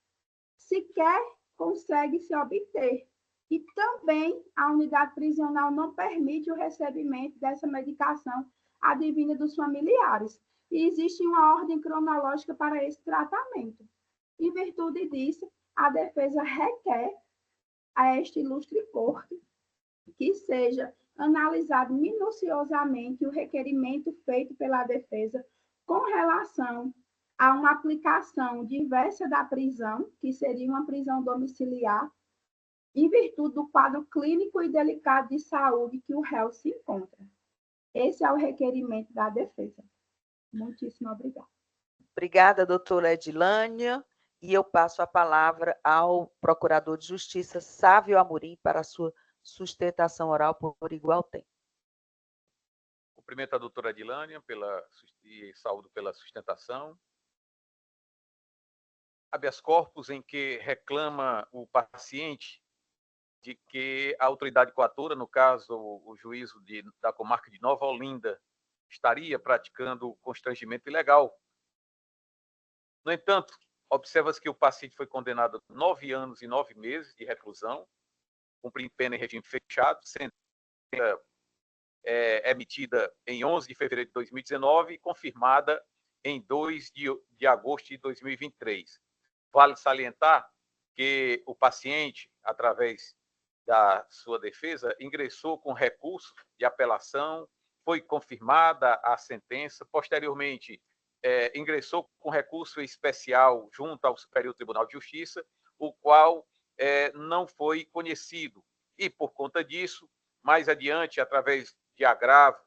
sequer consegue se obter. E também a unidade prisional não permite o recebimento dessa medicação advinda dos familiares. E existe uma ordem cronológica para esse tratamento. Em virtude disso, a defesa requer a esta ilustre corte que seja analisado minuciosamente o requerimento feito pela defesa com relação a uma aplicação diversa da prisão, que seria uma prisão domiciliar, em virtude do quadro clínico e delicado de saúde que o réu se encontra. Esse é o requerimento da defesa. Muitíssimo obrigada. Obrigada, doutora Edilânia. E eu passo a palavra ao Procurador de Justiça, Sávio Amorim, para a sua sustentação oral por igual tempo. Cumprimento a doutora Edilânia e saúdo pela sustentação. Habeas corpus em que reclama o paciente de que a autoridade coatora, no caso o juízo da comarca de Nova Olinda, estaria praticando constrangimento ilegal. No entanto, observa-se que o paciente foi condenado a 9 anos e 9 meses de reclusão, cumprindo pena em regime fechado, sentença emitida em 11 de fevereiro de 2019 e confirmada em 2 de agosto de 2023. Vale salientar que o paciente, através da sua defesa, ingressou com recurso de apelação, foi confirmada a sentença, posteriormente ingressou com recurso especial junto ao Superior Tribunal de Justiça, o qual não foi conhecido. E, por conta disso, mais adiante, através de agravo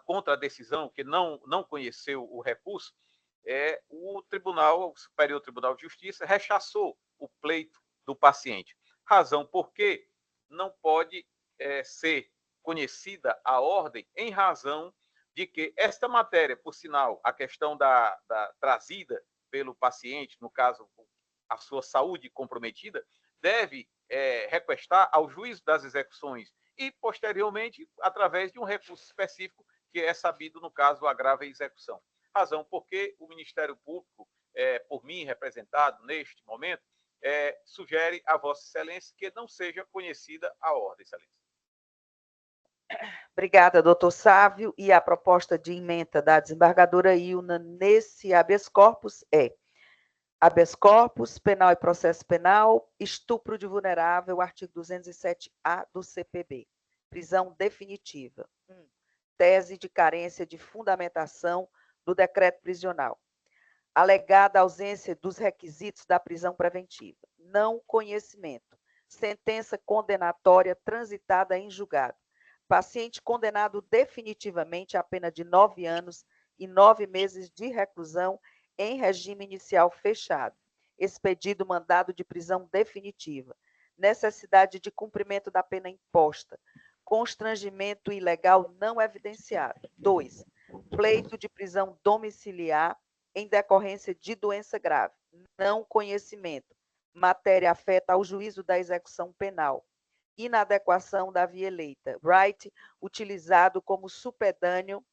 contra a decisão, que não conheceu o recurso, o Superior Tribunal de Justiça rechaçou o pleito do paciente. Razão porque não pode ser conhecida a ordem em razão de que esta matéria, por sinal, a questão da trazida pelo paciente, no caso, a sua saúde comprometida, deve requestar ao juízo das execuções e, posteriormente, através de um recurso específico, que é sabido, no caso, o agravo e execução. Razão porque o Ministério Público, por mim representado neste momento, sugere a Vossa Excelência que não seja conhecida a ordem, Excelência. Obrigada, doutor Sávio. E a proposta de ementa da desembargadora Ilna nesse habeas corpus é: habeas corpus, penal e processo penal, estupro de vulnerável, artigo 207-A do CPB. Prisão definitiva. 1. Tese de carência de fundamentação do decreto prisional. Alegada ausência dos requisitos da prisão preventiva. Não conhecimento. sentença condenatória transitada em julgado. Paciente condenado definitivamente à pena de 9 anos e 9 meses de reclusão em regime inicial fechado. Expedido mandado de prisão definitiva. Necessidade de cumprimento da pena imposta. Constrangimento ilegal não evidenciado. 2. Pleito de prisão domiciliar em decorrência de doença grave. Não conhecimento. Matéria afeta ao juízo da execução penal. Inadequação da via eleita. Right utilizado como sucedâneo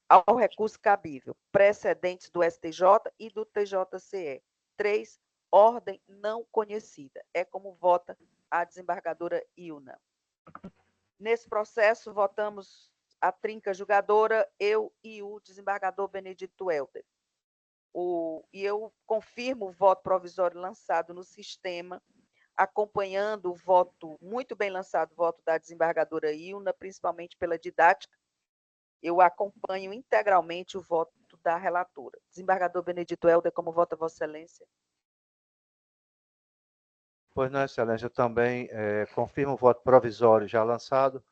ao recurso cabível. Precedentes do STJ e do TJCE. 3. Ordem não conhecida. É como vota a desembargadora Ilna. Nesse processo, votamos a trinca julgadora, eu e o desembargador Benedito Helder. E eu confirmo o voto provisório lançado no sistema, acompanhando o voto, muito bem lançado, o voto da desembargadora Ilna, principalmente pela didática. Eu acompanho integralmente o voto da relatora. Desembargador Benedito Helder, como vota Vossa Excelência? Pois não, Excelência, eu também confirmo o voto provisório já lançado,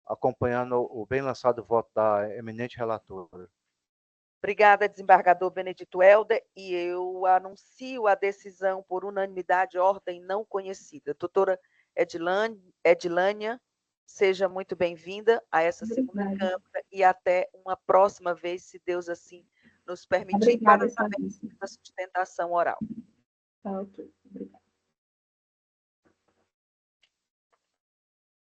acompanhando o bem lançado voto da eminente relatora. Obrigada, desembargador Benedito Helder, e eu anuncio a decisão por unanimidade, ordem não conhecida. Doutora Edilânia, seja muito bem-vinda a essa segunda Câmara e até uma próxima vez, se Deus assim nos permitir, para saber da sustentação oral. Tá, ok. Obrigada.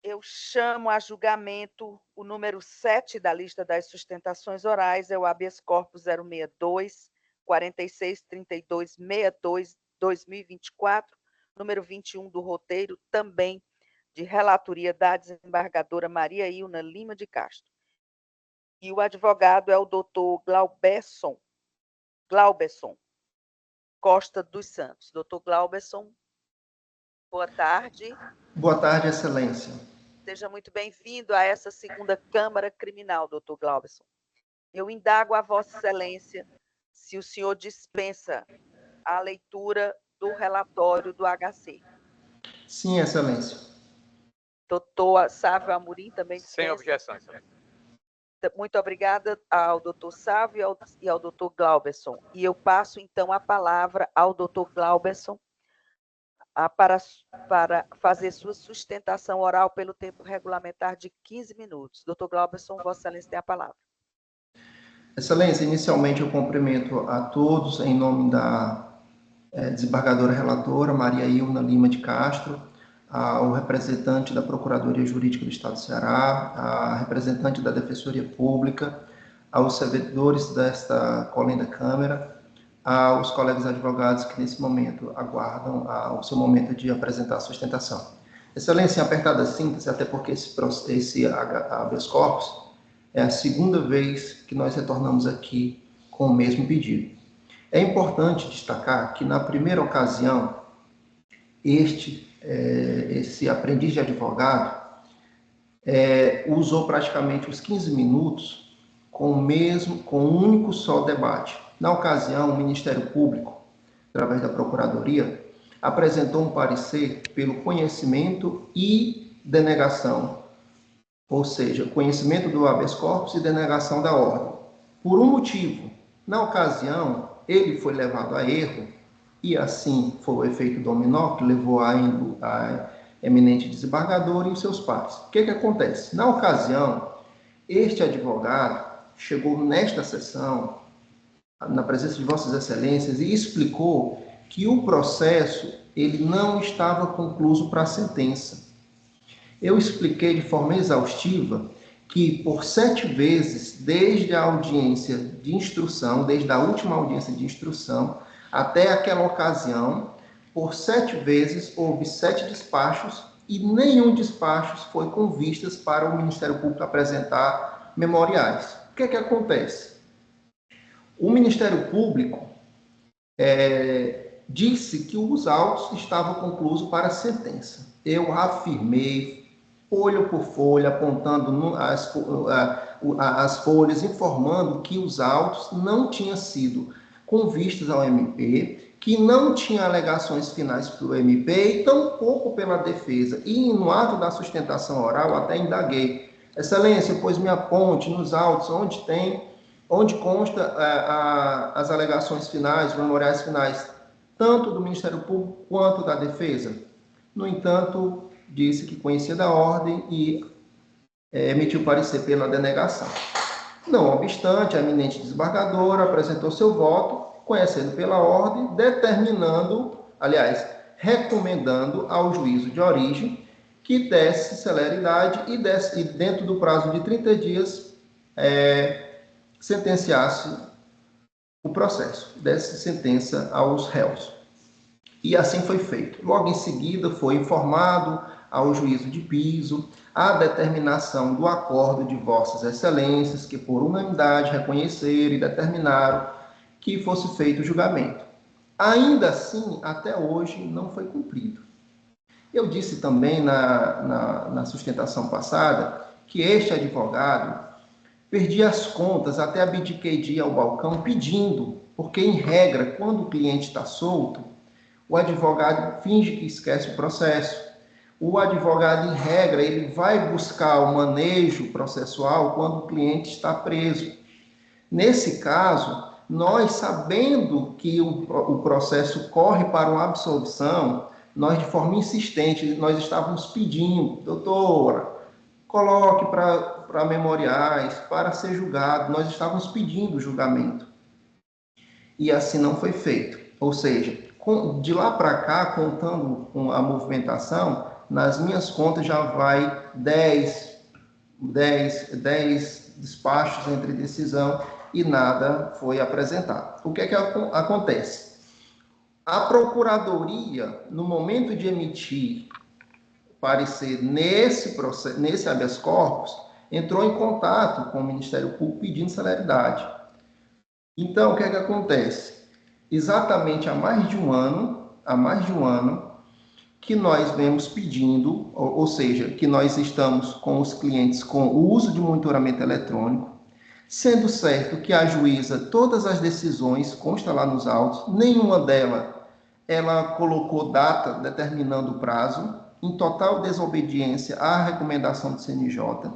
Eu chamo a julgamento o número 7 da lista das sustentações orais, é o habeas corpus 062, 4632, 62, 2024, número 21 do roteiro, também de relatoria da desembargadora Maria Ilna Lima de Castro. E o advogado é o doutor Glauberson Costa dos Santos. Doutor Glauberson, boa tarde. Boa tarde, Excelência. Seja muito bem-vindo a essa segunda Câmara Criminal, doutor Glauberson. Eu indago a Vossa Excelência se o senhor dispensa a leitura do relatório do HC. Sim, Excelência. Doutor Sávio Amorim também dispensa. Sem objeção, Excelência. Muito obrigada ao doutor Sávio e ao doutor Glauberson. E eu passo, então, a palavra ao doutor Glauberson para fazer sua sustentação oral pelo tempo regulamentar de 15 minutos. Doutor Glauberson, Vossa Excelência tem a palavra. Excelência, inicialmente eu cumprimento a todos em nome da desembargadora relatora Maria Ilna Lima de Castro, ao representante da Procuradoria Jurídica do Estado do Ceará, a representante da Defensoria Pública, aos servidores desta colenda Câmara, aos colegas advogados que nesse momento aguardam o seu momento de apresentar a sustentação. Excelência, em apertada síntese, até porque esse habeas corpus é a segunda vez que nós retornamos aqui com o mesmo pedido. É importante destacar que, na primeira ocasião, esse aprendiz de advogado usou praticamente os 15 minutos com um único só debate. Na ocasião, o Ministério Público, através da Procuradoria, apresentou um parecer pelo conhecimento e denegação, ou seja, conhecimento do habeas corpus e denegação da ordem. Por um motivo, na ocasião, ele foi levado a erro, e assim foi o efeito dominó que levou a eminente desembargador e os seus pares. O que acontece? Na ocasião, este advogado chegou nesta sessão, na presença de Vossas Excelências, e explicou que o processo ele não estava concluído para a sentença. Eu expliquei de forma exaustiva que por 7 vezes, desde a audiência de instrução, desde a última audiência de instrução, até aquela ocasião, por 7 vezes houve 7 despachos e nenhum despacho foi com vistas para o Ministério Público apresentar memoriais. O que acontece? O Ministério Público disse que os autos estavam concluídos para a sentença. Eu afirmei, folha por folha, apontando as folhas, informando que os autos não tinham sido com vistas ao MP, que não tinha alegações finais para o MP e tampouco pela defesa. E no ato da sustentação oral até indaguei: Excelência, pois me aponte nos autos onde consta as alegações finais, os memoriais finais, tanto do Ministério Público quanto da defesa. No entanto, disse que conhecia da ordem e emitiu parecer pela denegação. Não obstante, a eminente desembargadora apresentou seu voto, conhecendo pela ordem, recomendando ao juízo de origem que desse celeridade e dentro do prazo de 30 dias, sentenciasse o processo, desse sentença aos réus. E assim foi feito. Logo em seguida, foi informado ao juízo de piso a determinação do acordo de Vossas Excelências, que por unanimidade reconheceram e determinaram que fosse feito o julgamento. Ainda assim, até hoje, não foi cumprido. Eu disse também na sustentação passada que este advogado perdia as contas, até abdiquei de ir ao balcão pedindo, porque, em regra, quando o cliente está solto, o advogado finge que esquece o processo. O advogado, em regra, ele vai buscar o manejo processual quando o cliente está preso. Nesse caso, nós, sabendo que o processo corre para uma absolvição, nós, de forma insistente, nós estávamos pedindo: doutora, coloque para memoriais, para ser julgado. Nós estávamos pedindo o julgamento. E assim não foi feito. Ou seja, de lá para cá, contando com a movimentação, nas minhas contas já vai 10 despachos entre decisão e nada foi apresentado. O que é que acontece? A Procuradoria, no momento de emitir parecer nesse habeas corpus, entrou em contato com o Ministério Público pedindo celeridade. Então, o que é que acontece? Exatamente há mais de um ano, que nós vemos pedindo, ou seja, que nós estamos com os clientes com o uso de monitoramento eletrônico, sendo certo que a juíza, todas as decisões, consta lá nos autos, nenhuma delas ela colocou data determinando o prazo, em total desobediência à recomendação do CNJ.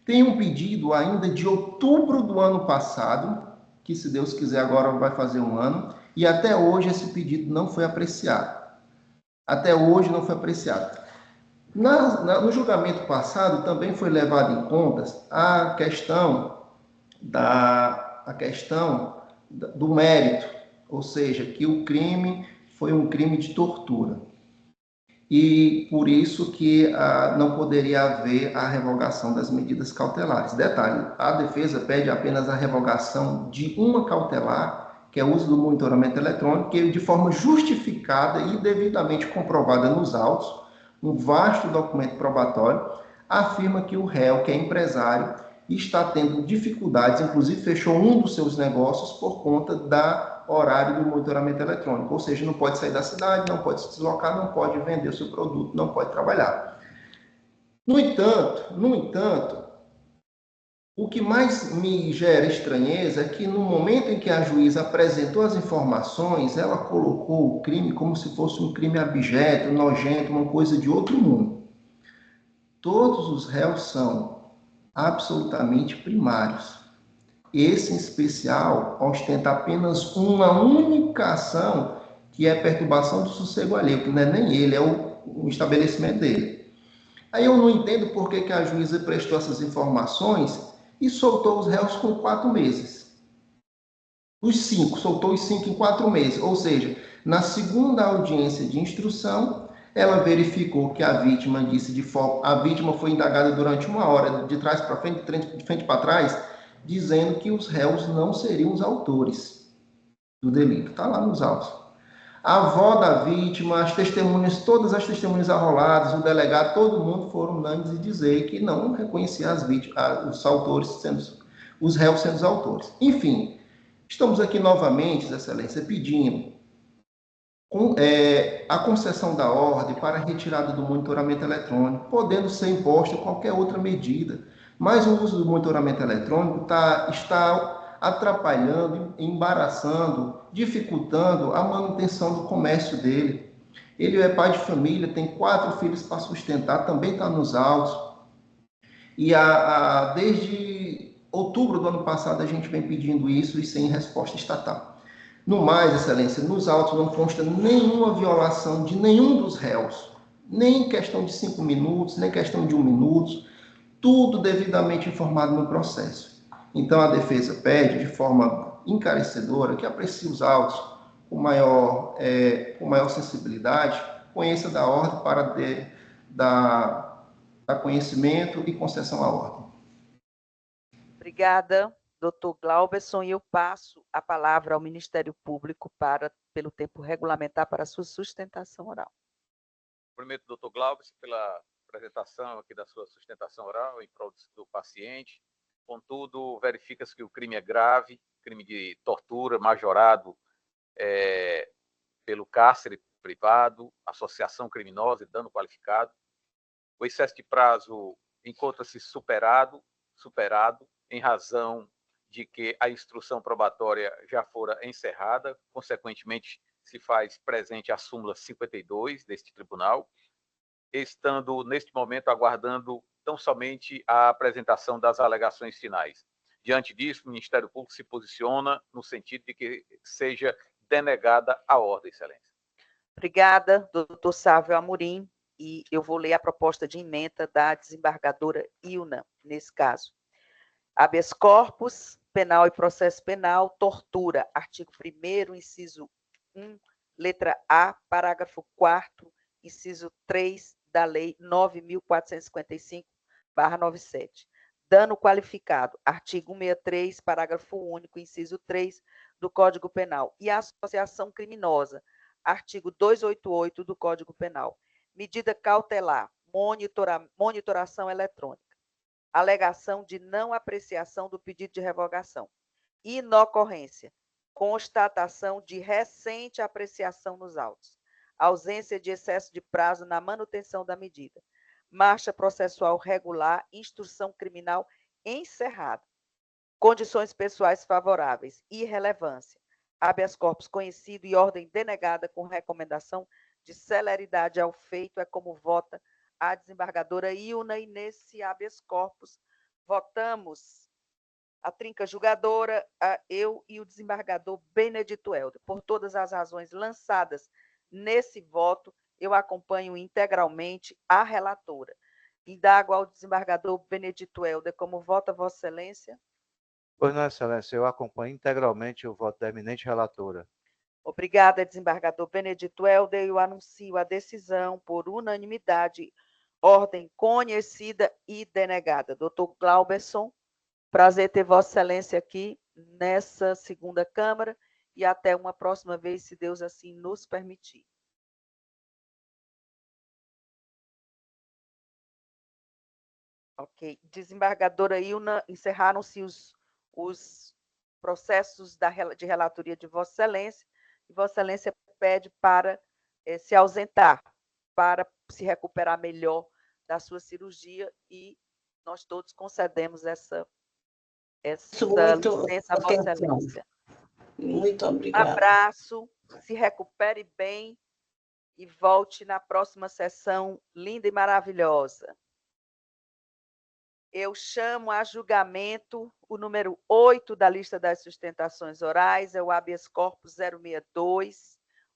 Tem um pedido ainda de outubro do ano passado, que, se Deus quiser, agora vai fazer um ano, e até hoje esse pedido não foi apreciado. Até hoje não foi apreciado. No julgamento passado também foi levado em conta a questão do mérito, ou seja, que o crime foi um crime de tortura. E por isso que não poderia haver a revogação das medidas cautelares. Detalhe, a defesa pede apenas a revogação de uma cautelar, que é o uso do monitoramento eletrônico, que de forma justificada e devidamente comprovada nos autos, um vasto documento probatório, afirma que o réu, que é empresário, está tendo dificuldades, inclusive fechou um dos seus negócios por conta do horário do monitoramento eletrônico, ou seja, não pode sair da cidade, não pode se deslocar, não pode vender o seu produto, não pode trabalhar. No entanto, o que mais me gera estranheza é que no momento em que a juíza apresentou as informações, ela colocou o crime como se fosse um crime abjeto, nojento, uma coisa de outro mundo. Todos os réus são absolutamente primários. Esse, em especial, ostenta apenas uma única ação, que é a perturbação do sossego alheio, que não é nem ele, é o estabelecimento dele. Aí eu não entendo por que a juíza prestou essas informações e soltou os réus com 4 meses. Soltou os 5 em 4 meses. Ou seja, na segunda audiência de instrução, ela verificou que a vítima a vítima foi indagada durante 1 hora, de trás para frente, de frente para trás, dizendo que os réus não seriam os autores do delito. Está lá nos autos. A avó da vítima, as testemunhas, todas as testemunhas arroladas, o delegado, todo mundo foram unânimes em dizer que não reconhecia os autores, os réus sendo os autores. Enfim, estamos aqui novamente, Excelência, pedindo a concessão da ordem para a retirada do monitoramento eletrônico, podendo ser imposta qualquer outra medida. Mas o uso do monitoramento eletrônico está atrapalhando, embaraçando, dificultando a manutenção do comércio dele. Ele é pai de família, tem 4 filhos para sustentar, também está nos autos. E desde outubro do ano passado a gente vem pedindo isso e sem resposta estatal. No mais, Excelência, nos autos não consta nenhuma violação de nenhum dos réus, nem questão de 5 minutos, nem questão de 1 minuto, tudo devidamente informado no processo. Então, a defesa pede, de forma encarecedora, que aprecie os autos com maior sensibilidade, conheça da ordem para dar conhecimento e concessão à ordem. Obrigada, doutor Glauberson, e eu passo a palavra ao Ministério Público pelo tempo regulamentar para a sua sustentação oral. Cumprimento o doutor Glauberson pela apresentação aqui da sua sustentação oral em prol do paciente. Contudo, verifica-se que o crime é grave, crime de tortura majorado pelo cárcere privado, associação criminosa e dano qualificado. O excesso de prazo encontra-se superado em razão de que a instrução probatória já fora encerrada, consequentemente se faz presente a súmula 52 deste tribunal, estando neste momento aguardando tão somente a apresentação das alegações finais. Diante disso, o Ministério Público se posiciona no sentido de que seja denegada a ordem, Excelência. Obrigada, doutor Sávio Amorim, e eu vou ler a proposta de emenda da desembargadora Ilna, nesse caso. Habeas corpus, penal e processo penal, tortura, artigo 1º, inciso 1, letra A, parágrafo 4º, inciso 3 da Lei 9.455/97. Dano qualificado, artigo 163, parágrafo único, inciso 3 do Código Penal. E associação criminosa, artigo 288 do Código Penal. Medida cautelar, monitoração eletrônica. Alegação de não apreciação do pedido de revogação. Inocorrência, constatação de recente apreciação nos autos. Ausência de excesso de prazo na manutenção da medida. Marcha processual regular, instrução criminal encerrada. Condições pessoais favoráveis, irrelevância. Habeas corpus conhecido e ordem denegada com recomendação de celeridade ao feito, é como vota a desembargadora Ilna, e nesse habeas corpus votamos a trinca julgadora, eu e o desembargador Benedito Helder. Por todas as razões lançadas nesse voto, eu acompanho integralmente a relatora. Indago ao desembargador Benedito Helder, como vota Vossa Excelência? Pois não, Excelência, eu acompanho integralmente o voto da eminente relatora. Obrigada, desembargador Benedito Helder. Eu anuncio a decisão por unanimidade, ordem conhecida e denegada. Doutor Glauberson, prazer ter Vossa Excelência aqui nessa segunda Câmara e até uma próxima vez, se Deus assim nos permitir. Ok. Desembargadora Ilna, encerraram-se os processos de relatoria de Vossa Excelência, e Vossa Excelência pede para se ausentar, para se recuperar melhor da sua cirurgia, e nós todos concedemos essa licença a Vossa Excelência. Muito obrigada. Abraço, se recupere bem e volte na próxima sessão linda e maravilhosa. Eu chamo a julgamento o número 8 da lista das sustentações orais, é o habeas corpus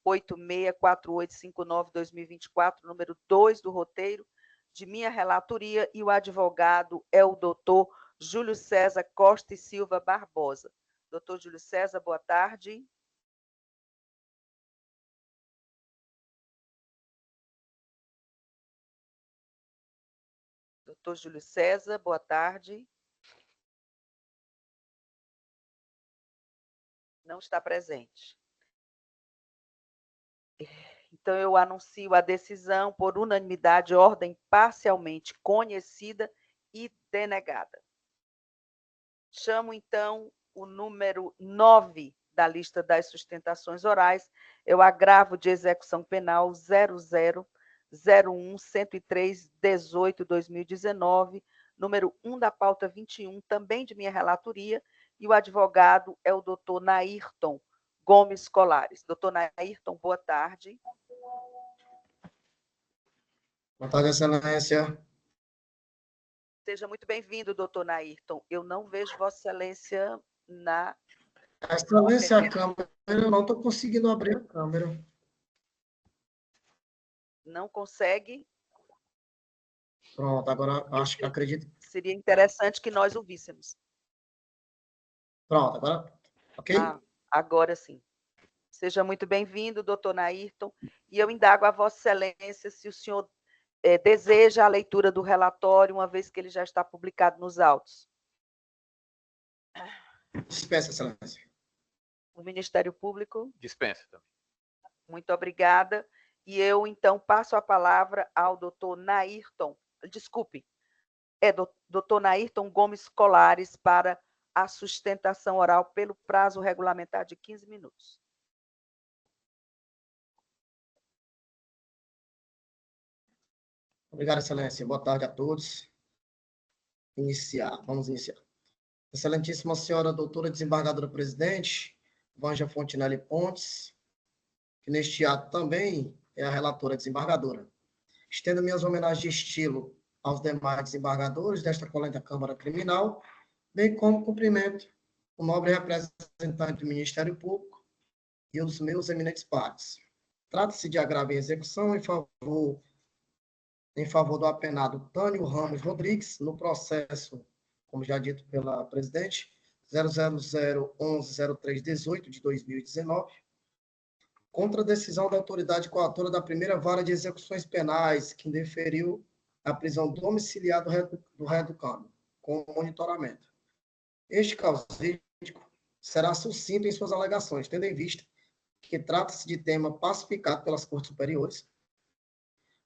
062-864859-2024, número 2 do roteiro, de minha relatoria, e o advogado é o doutor Júlio César Costa e Silva Barbosa. Doutor Júlio César, boa tarde. Doutor Júlio César, boa tarde. Não está presente. Então, eu anuncio a decisão por unanimidade, ordem parcialmente conhecida e denegada. Chamo, então, o número 9 da lista das sustentações orais, é o agravo de execução penal 0001-103-18-2019, número 1 da pauta 21, também de minha relatoria, e o advogado é o doutor Nairton Gomes Colares. Doutor Nairton, boa tarde. Boa tarde, Excelência. Seja muito bem-vindo, doutor Nairton. Eu não vejo Vossa Excelência na... Excelência, a câmera, eu não estou conseguindo abrir a câmera. Não consegue? Pronto, agora acho que acredito. Seria interessante que nós ouvíssemos. Pronto, agora, ok? Agora sim. Seja muito bem-vindo, doutor Nairton, e eu indago a Vossa Excelência se o senhor deseja a leitura do relatório, uma vez que ele já está publicado nos autos. Dispensa, Excelência. O Ministério Público? Dispensa também. Muito obrigada. E eu, então, passo a palavra ao doutor Nairton, desculpe, doutor Nairton Gomes Colares, para a sustentação oral pelo prazo regulamentar de 15 minutos. Obrigado, Excelência. Boa tarde a todos. Vamos iniciar. Excelentíssima senhora doutora desembargadora presidente, Vângela Fontinelli Pontes, que neste ato também é a relatora desembargadora. Estendo minhas homenagens de estilo aos demais desembargadores desta colegiada Câmara Criminal, bem como cumprimento o nobre representante do Ministério Público e os meus eminentes pares. Trata-se de agravo em execução em favor do apenado Tânio Ramos Rodrigues, no processo, como já dito pela presidente, 000110318 de 2019, contra a decisão da autoridade coatora da primeira vara de execuções penais, que indeferiu a prisão domiciliar do reeducando, com monitoramento. Este causídico será sucinto em suas alegações, tendo em vista que trata-se de tema pacificado pelas Cortes Superiores,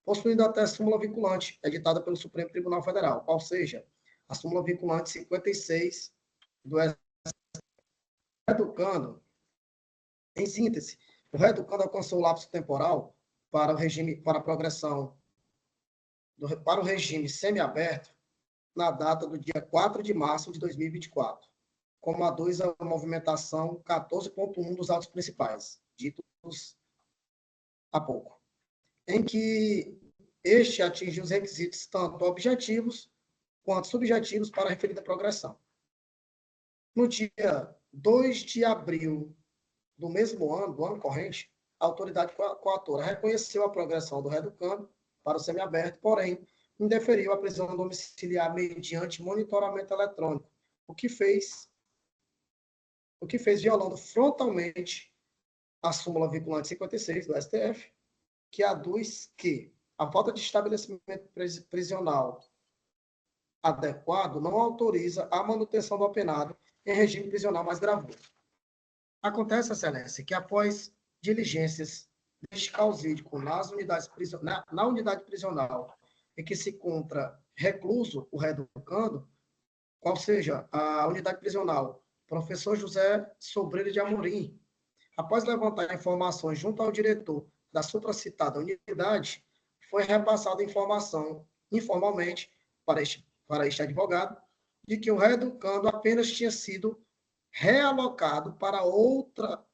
possuindo até súmula vinculante, editada pelo Supremo Tribunal Federal, qual seja, a súmula vinculante 56 do reeducando. Em síntese, o reeducando alcançou o lapso temporal para a progressão para o regime semiaberto na data do dia 4 de março de 2024, como aduz a movimentação 14.1 dos autos principais, ditos há pouco, em que este atinge os requisitos tanto objetivos quanto subjetivos para a referida progressão. No dia 2 de abril do mesmo ano, do ano corrente, a autoridade coatora reconheceu a progressão do reeducando para o semiaberto, porém, indeferiu a prisão domiciliar mediante monitoramento eletrônico, o que fez violando frontalmente a súmula vinculante 56 do STF, que aduz que a falta de estabelecimento prisional adequado não autoriza a manutenção do apenado em regime prisional mais gravoso. Acontece, Excelência, que após diligências deste causídico na unidade prisional em que se encontra recluso o reeducando, qual seja, a unidade prisional professor José Sobreiro de Amorim, após levantar informações junto ao diretor da supracitada unidade, foi repassada informação informalmente para este advogado de que o reeducando apenas tinha sido realocado para outra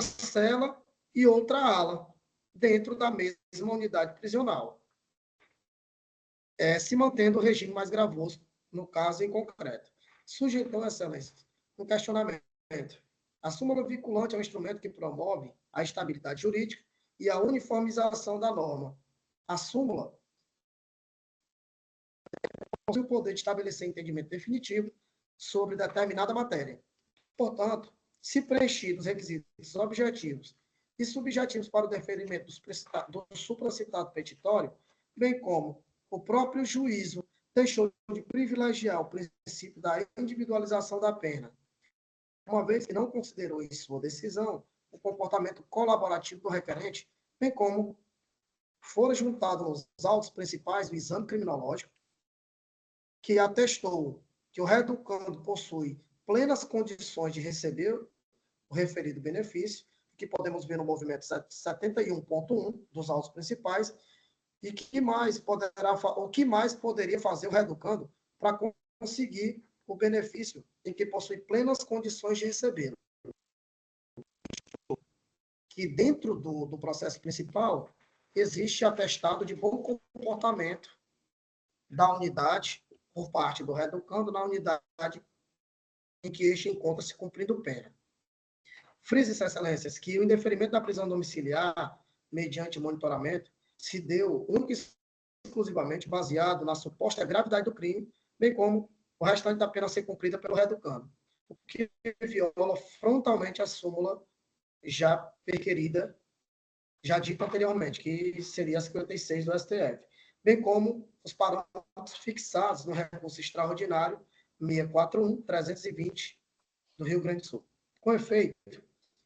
cela e outra ala dentro da mesma unidade prisional, se mantendo o regime mais gravoso, no caso em concreto. Surge, então, Excelência, um questionamento. A súmula vinculante é um instrumento que promove a estabilidade jurídica e a uniformização da norma. A súmula possui o poder de estabelecer entendimento definitivo sobre determinada matéria. Portanto, se preenchidos requisitos objetivos e subjetivos para o deferimento do supracitado petitório, bem como o próprio juízo deixou de privilegiar o princípio da individualização da pena, uma vez que não considerou em sua decisão o comportamento colaborativo do requerente, bem como fora juntado nos autos principais do exame criminológico, que atestou que o reeducando possui plenas condições de receber o referido benefício, que podemos ver no movimento 71.1 dos autos principais, E o que mais poderia fazer o reeducando para conseguir o benefício em que possui plenas condições de recebê-lo? Que dentro do processo principal existe atestado de bom comportamento da unidade por parte do reeducando na unidade em que este encontra-se cumprindo pena. Frise, excelências, que o indeferimento da prisão domiciliar, mediante monitoramento, se deu única e exclusivamente baseado na suposta gravidade do crime, bem como o restante da pena a ser cumprida pelo reeducando, o que viola frontalmente a súmula já perquerida, já dita anteriormente, que seria a 56 do STF, bem como os parâmetros fixados no recurso extraordinário 641-320 do Rio Grande do Sul. Com efeito,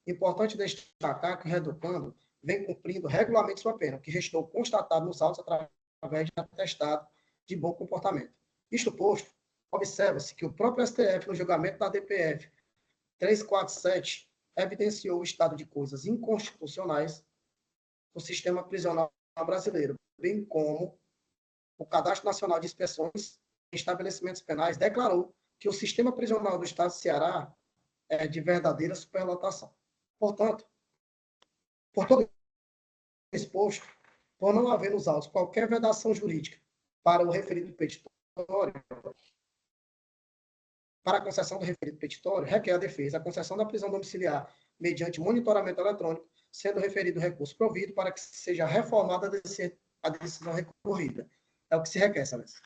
importante destacar que o reeducando vem cumprindo regularmente sua pena, que restou constatado nos autos através de atestado de bom comportamento. Isto posto, observa-se que o próprio STF, no julgamento da DPF 347, evidenciou o estado de coisas inconstitucionais do sistema prisional brasileiro, bem como o Cadastro Nacional de Inspeções em Estabelecimentos Penais declarou que o sistema prisional do Estado de Ceará é de verdadeira superlotação. Portanto, por todo exposto, por não haver nos autos qualquer vedação jurídica para o referido petitório, para a concessão do referido petitório, requer a defesa a concessão da prisão domiciliar mediante monitoramento eletrônico, sendo referido o recurso provido para que seja reformada a decisão recorrida. É o que se requer, excelência.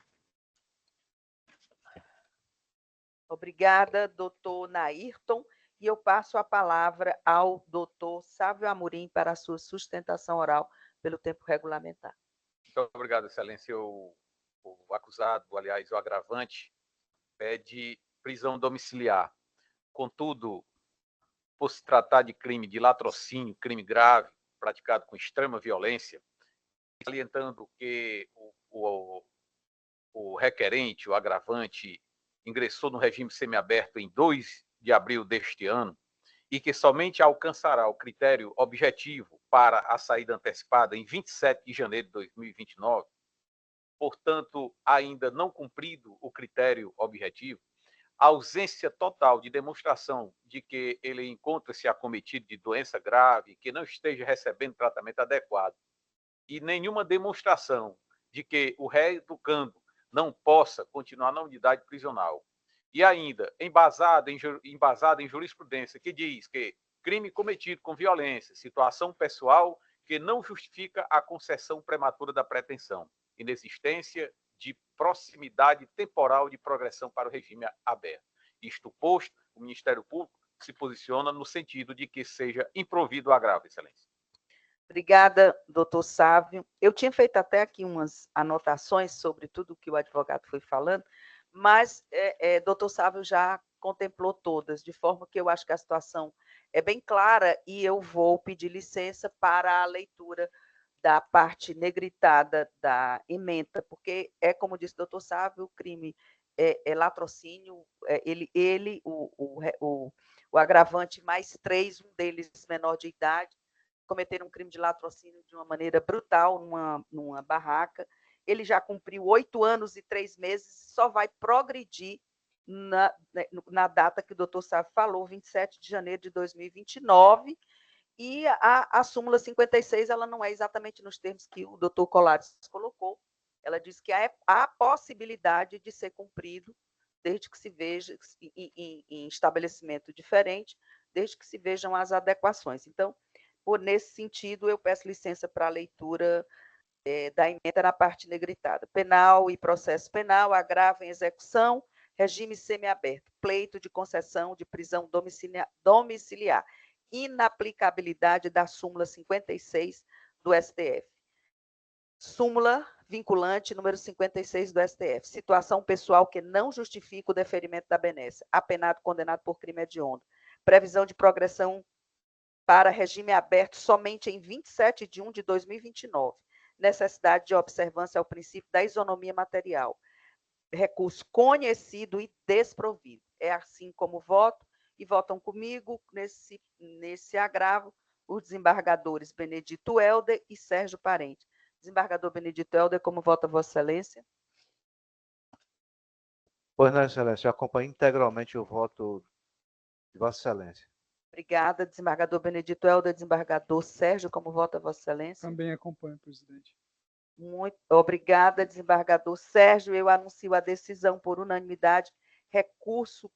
Obrigada, doutor Nairton. E eu passo a palavra ao doutor Sávio Amorim para a sua sustentação oral pelo tempo regulamentar. Muito obrigado, excelência. O acusado, aliás, o agravante, pede prisão domiciliar. Contudo, por se tratar de crime de latrocínio, crime grave, praticado com extrema violência, salientando que o requerente, o agravante, ingressou no regime semiaberto em 2 de abril deste ano e que somente alcançará o critério objetivo para a saída antecipada em 27 de janeiro de 2029, portanto, ainda não cumprido o critério objetivo, a ausência total de demonstração de que ele encontra-se acometido de doença grave, que não esteja recebendo tratamento adequado, e nenhuma demonstração de que o reeducando não possa continuar na unidade prisional, e ainda embasada em jurisprudência que diz que crime cometido com violência, situação pessoal que não justifica a concessão prematura da pretensão, inexistência de proximidade temporal de progressão para o regime aberto. Isto posto, o Ministério Público se posiciona no sentido de que seja improvido o agravo, excelência. Obrigada, doutor Sávio. Eu tinha feito até aqui umas anotações sobre tudo que o advogado foi falando, mas doutor Sávio já contemplou todas, de forma que eu acho que a situação é bem clara e eu vou pedir licença para a leitura da parte negritada da ementa, porque como disse o doutor Sávio, o crime é latrocínio, o agravante mais 3, um deles menor de idade, cometeram um crime de latrocínio de uma maneira brutal numa barraca. Ele já cumpriu 8 anos e 3 meses, só vai progredir na data que o doutor Sávio falou, 27 de janeiro de 2029, e a súmula 56, ela não é exatamente nos termos que o doutor Colares colocou, ela diz que há possibilidade de ser cumprido, desde que se veja em estabelecimento diferente, desde que se vejam as adequações. Então, nesse sentido, eu peço licença para a leitura da emenda na parte negritada. Penal e processo penal, agravo em execução, regime semiaberto, pleito de concessão de prisão domiciliar, inaplicabilidade da súmula 56 do STF. Súmula vinculante número 56 do STF. Situação pessoal que não justifica o deferimento da benesse. Apenado condenado por crime hediondo. Previsão de progressão para regime aberto somente em 27 de 1 de 2029. Necessidade de observância ao princípio da isonomia material. Recurso conhecido e desprovido. É assim como voto, e votam comigo nesse agravo os desembargadores Benedito Helder e Sérgio Parente. Desembargador Benedito Helder, como vota Vossa Excelência? Pois não, Excelência, eu acompanho integralmente o voto de Vossa Excelência. Obrigada, desembargador Benedito Helder. Desembargador Sérgio, como vota Vossa Excelência? Também acompanho, presidente. Muito obrigada, desembargador Sérgio. Eu anuncio a decisão por unanimidade, recurso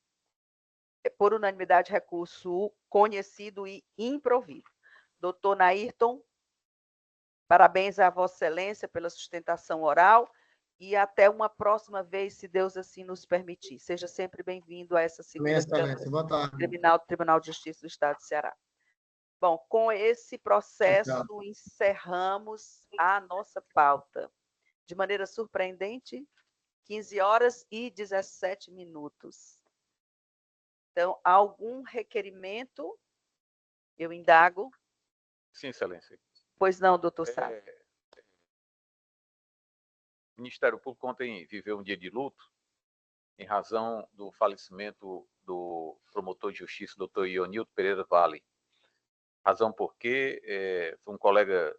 conhecido e improvido. Doutor Nairton, parabéns a Vossa Excelência pela sustentação oral e até uma próxima vez, se Deus assim nos permitir. Seja sempre bem-vindo a essa segunda Câmara Boa tarde. Criminal do Tribunal de Justiça do Estado de Ceará. Bom, com esse processo, encerramos a nossa pauta. De maneira surpreendente, 15h17. Então, algum requerimento? Eu indago. Sim, Excelência. Pois não, doutor Sá. O Ministério Público ontem viveu um dia de luto em razão do falecimento do promotor de justiça, doutor Ionildo Pereira Vale. Razão porque foi um colega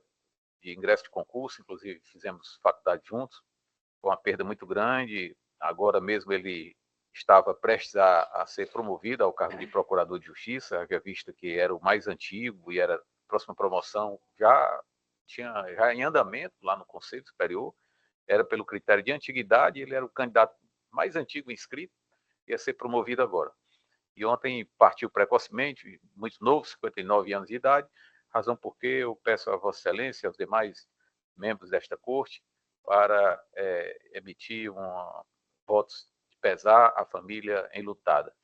de ingresso de concurso, inclusive fizemos faculdade juntos, foi uma perda muito grande. Agora mesmo ele estava prestes a ser promovido ao cargo de procurador de justiça, havia visto que era o mais antigo e era a próxima promoção já em andamento lá no Conselho Superior, era pelo critério de antiguidade, ele era o candidato mais antigo inscrito, ia ser promovido agora. E ontem partiu precocemente, muito novo, 59 anos de idade, razão porque eu peço a Vossa Excelência e aos demais membros desta corte para emitir votos de pesar à família enlutada.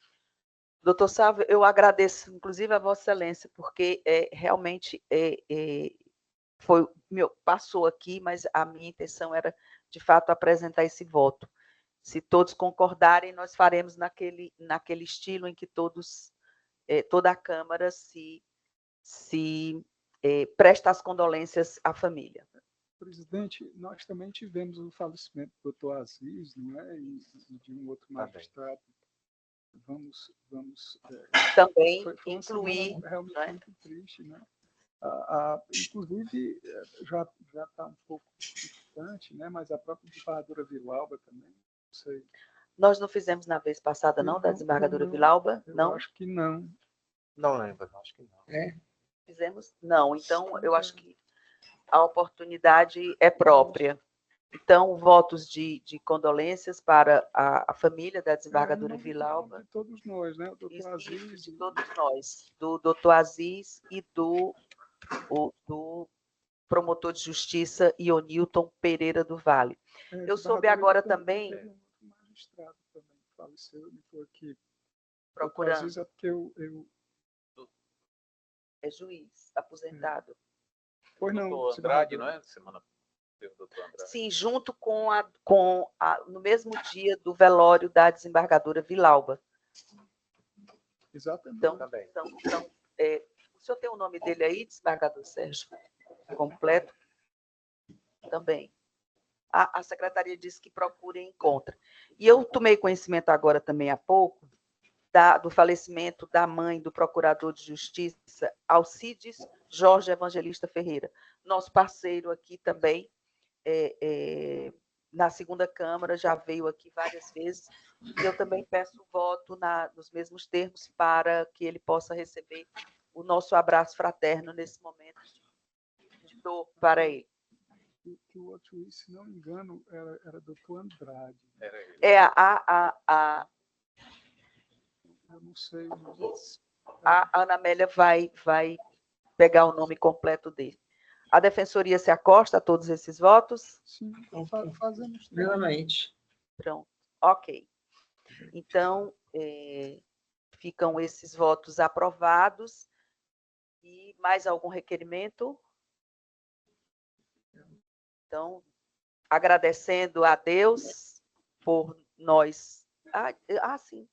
Doutor Sávio, eu agradeço, inclusive, a Vossa Excelência, porque realmente passou aqui, mas a minha intenção era, de fato, apresentar esse voto. Se todos concordarem, nós faremos naquele estilo em que toda a Câmara se presta as condolências à família. Presidente, nós também tivemos o falecimento do doutor Aziz, não é? E de um outro magistrado. Vamos também foi incluir. Realmente muito triste, né? Inclusive, já está um pouco distante, né? Mas a própria desembargadora Vilauba também, não sei. Nós não fizemos na vez passada, não, da desembargadora Vilauba? Não? Acho que não. Não lembro, acho que não. Fizemos? Não, então eu acho que a oportunidade é própria. Então, votos de condolências para a família da desembargadora Vilauba. De todos nós, né? O doutor Aziz. De todos nós, do doutor Aziz e do promotor de justiça Ionilton Pereira do Vale. Eu soube agora também. Um magistrado também faleceu, eu estou aqui procurando. Aziz é porque eu... É juiz, aposentado. Pois não. Doutor Andrade, não é? Semana Sim, junto no mesmo dia do velório da desembargadora Vilauba. Exatamente. Então, o senhor tem o nome dele aí, desembargador Sérgio? Completo? Também. A secretaria disse que procura e encontra. E eu tomei conhecimento agora também há pouco do falecimento da mãe do procurador de justiça, Alcides Jorge Evangelista Ferreira, nosso parceiro aqui também, na segunda Câmara, já veio aqui várias vezes, e eu também peço voto nos mesmos termos para que ele possa receber o nosso abraço fraterno nesse momento de dor para ele. Que o outro juiz, se não me engano, era doutor Andrade. Eu não sei. A Ana Amélia vai pegar o nome completo dele. A Defensoria se acosta a todos esses votos? Sim, fazemos realmente. Pronto, ok. Então, ficam esses votos aprovados. E mais algum requerimento? Então, agradecendo a Deus por nós. Sim.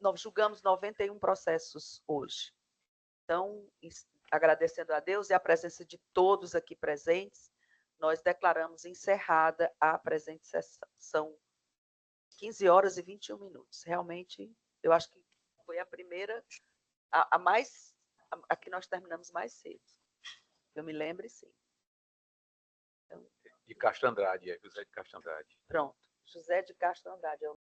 Nós julgamos 91 processos hoje. Então, agradecendo a Deus e a presença de todos aqui presentes, nós declaramos encerrada a presente sessão. São 15h21. Realmente, eu acho que foi a primeira, a que nós terminamos mais cedo. Eu me lembro, sim. De Castro Andrade, José de Castro Andrade. Pronto. José de Castro Andrade.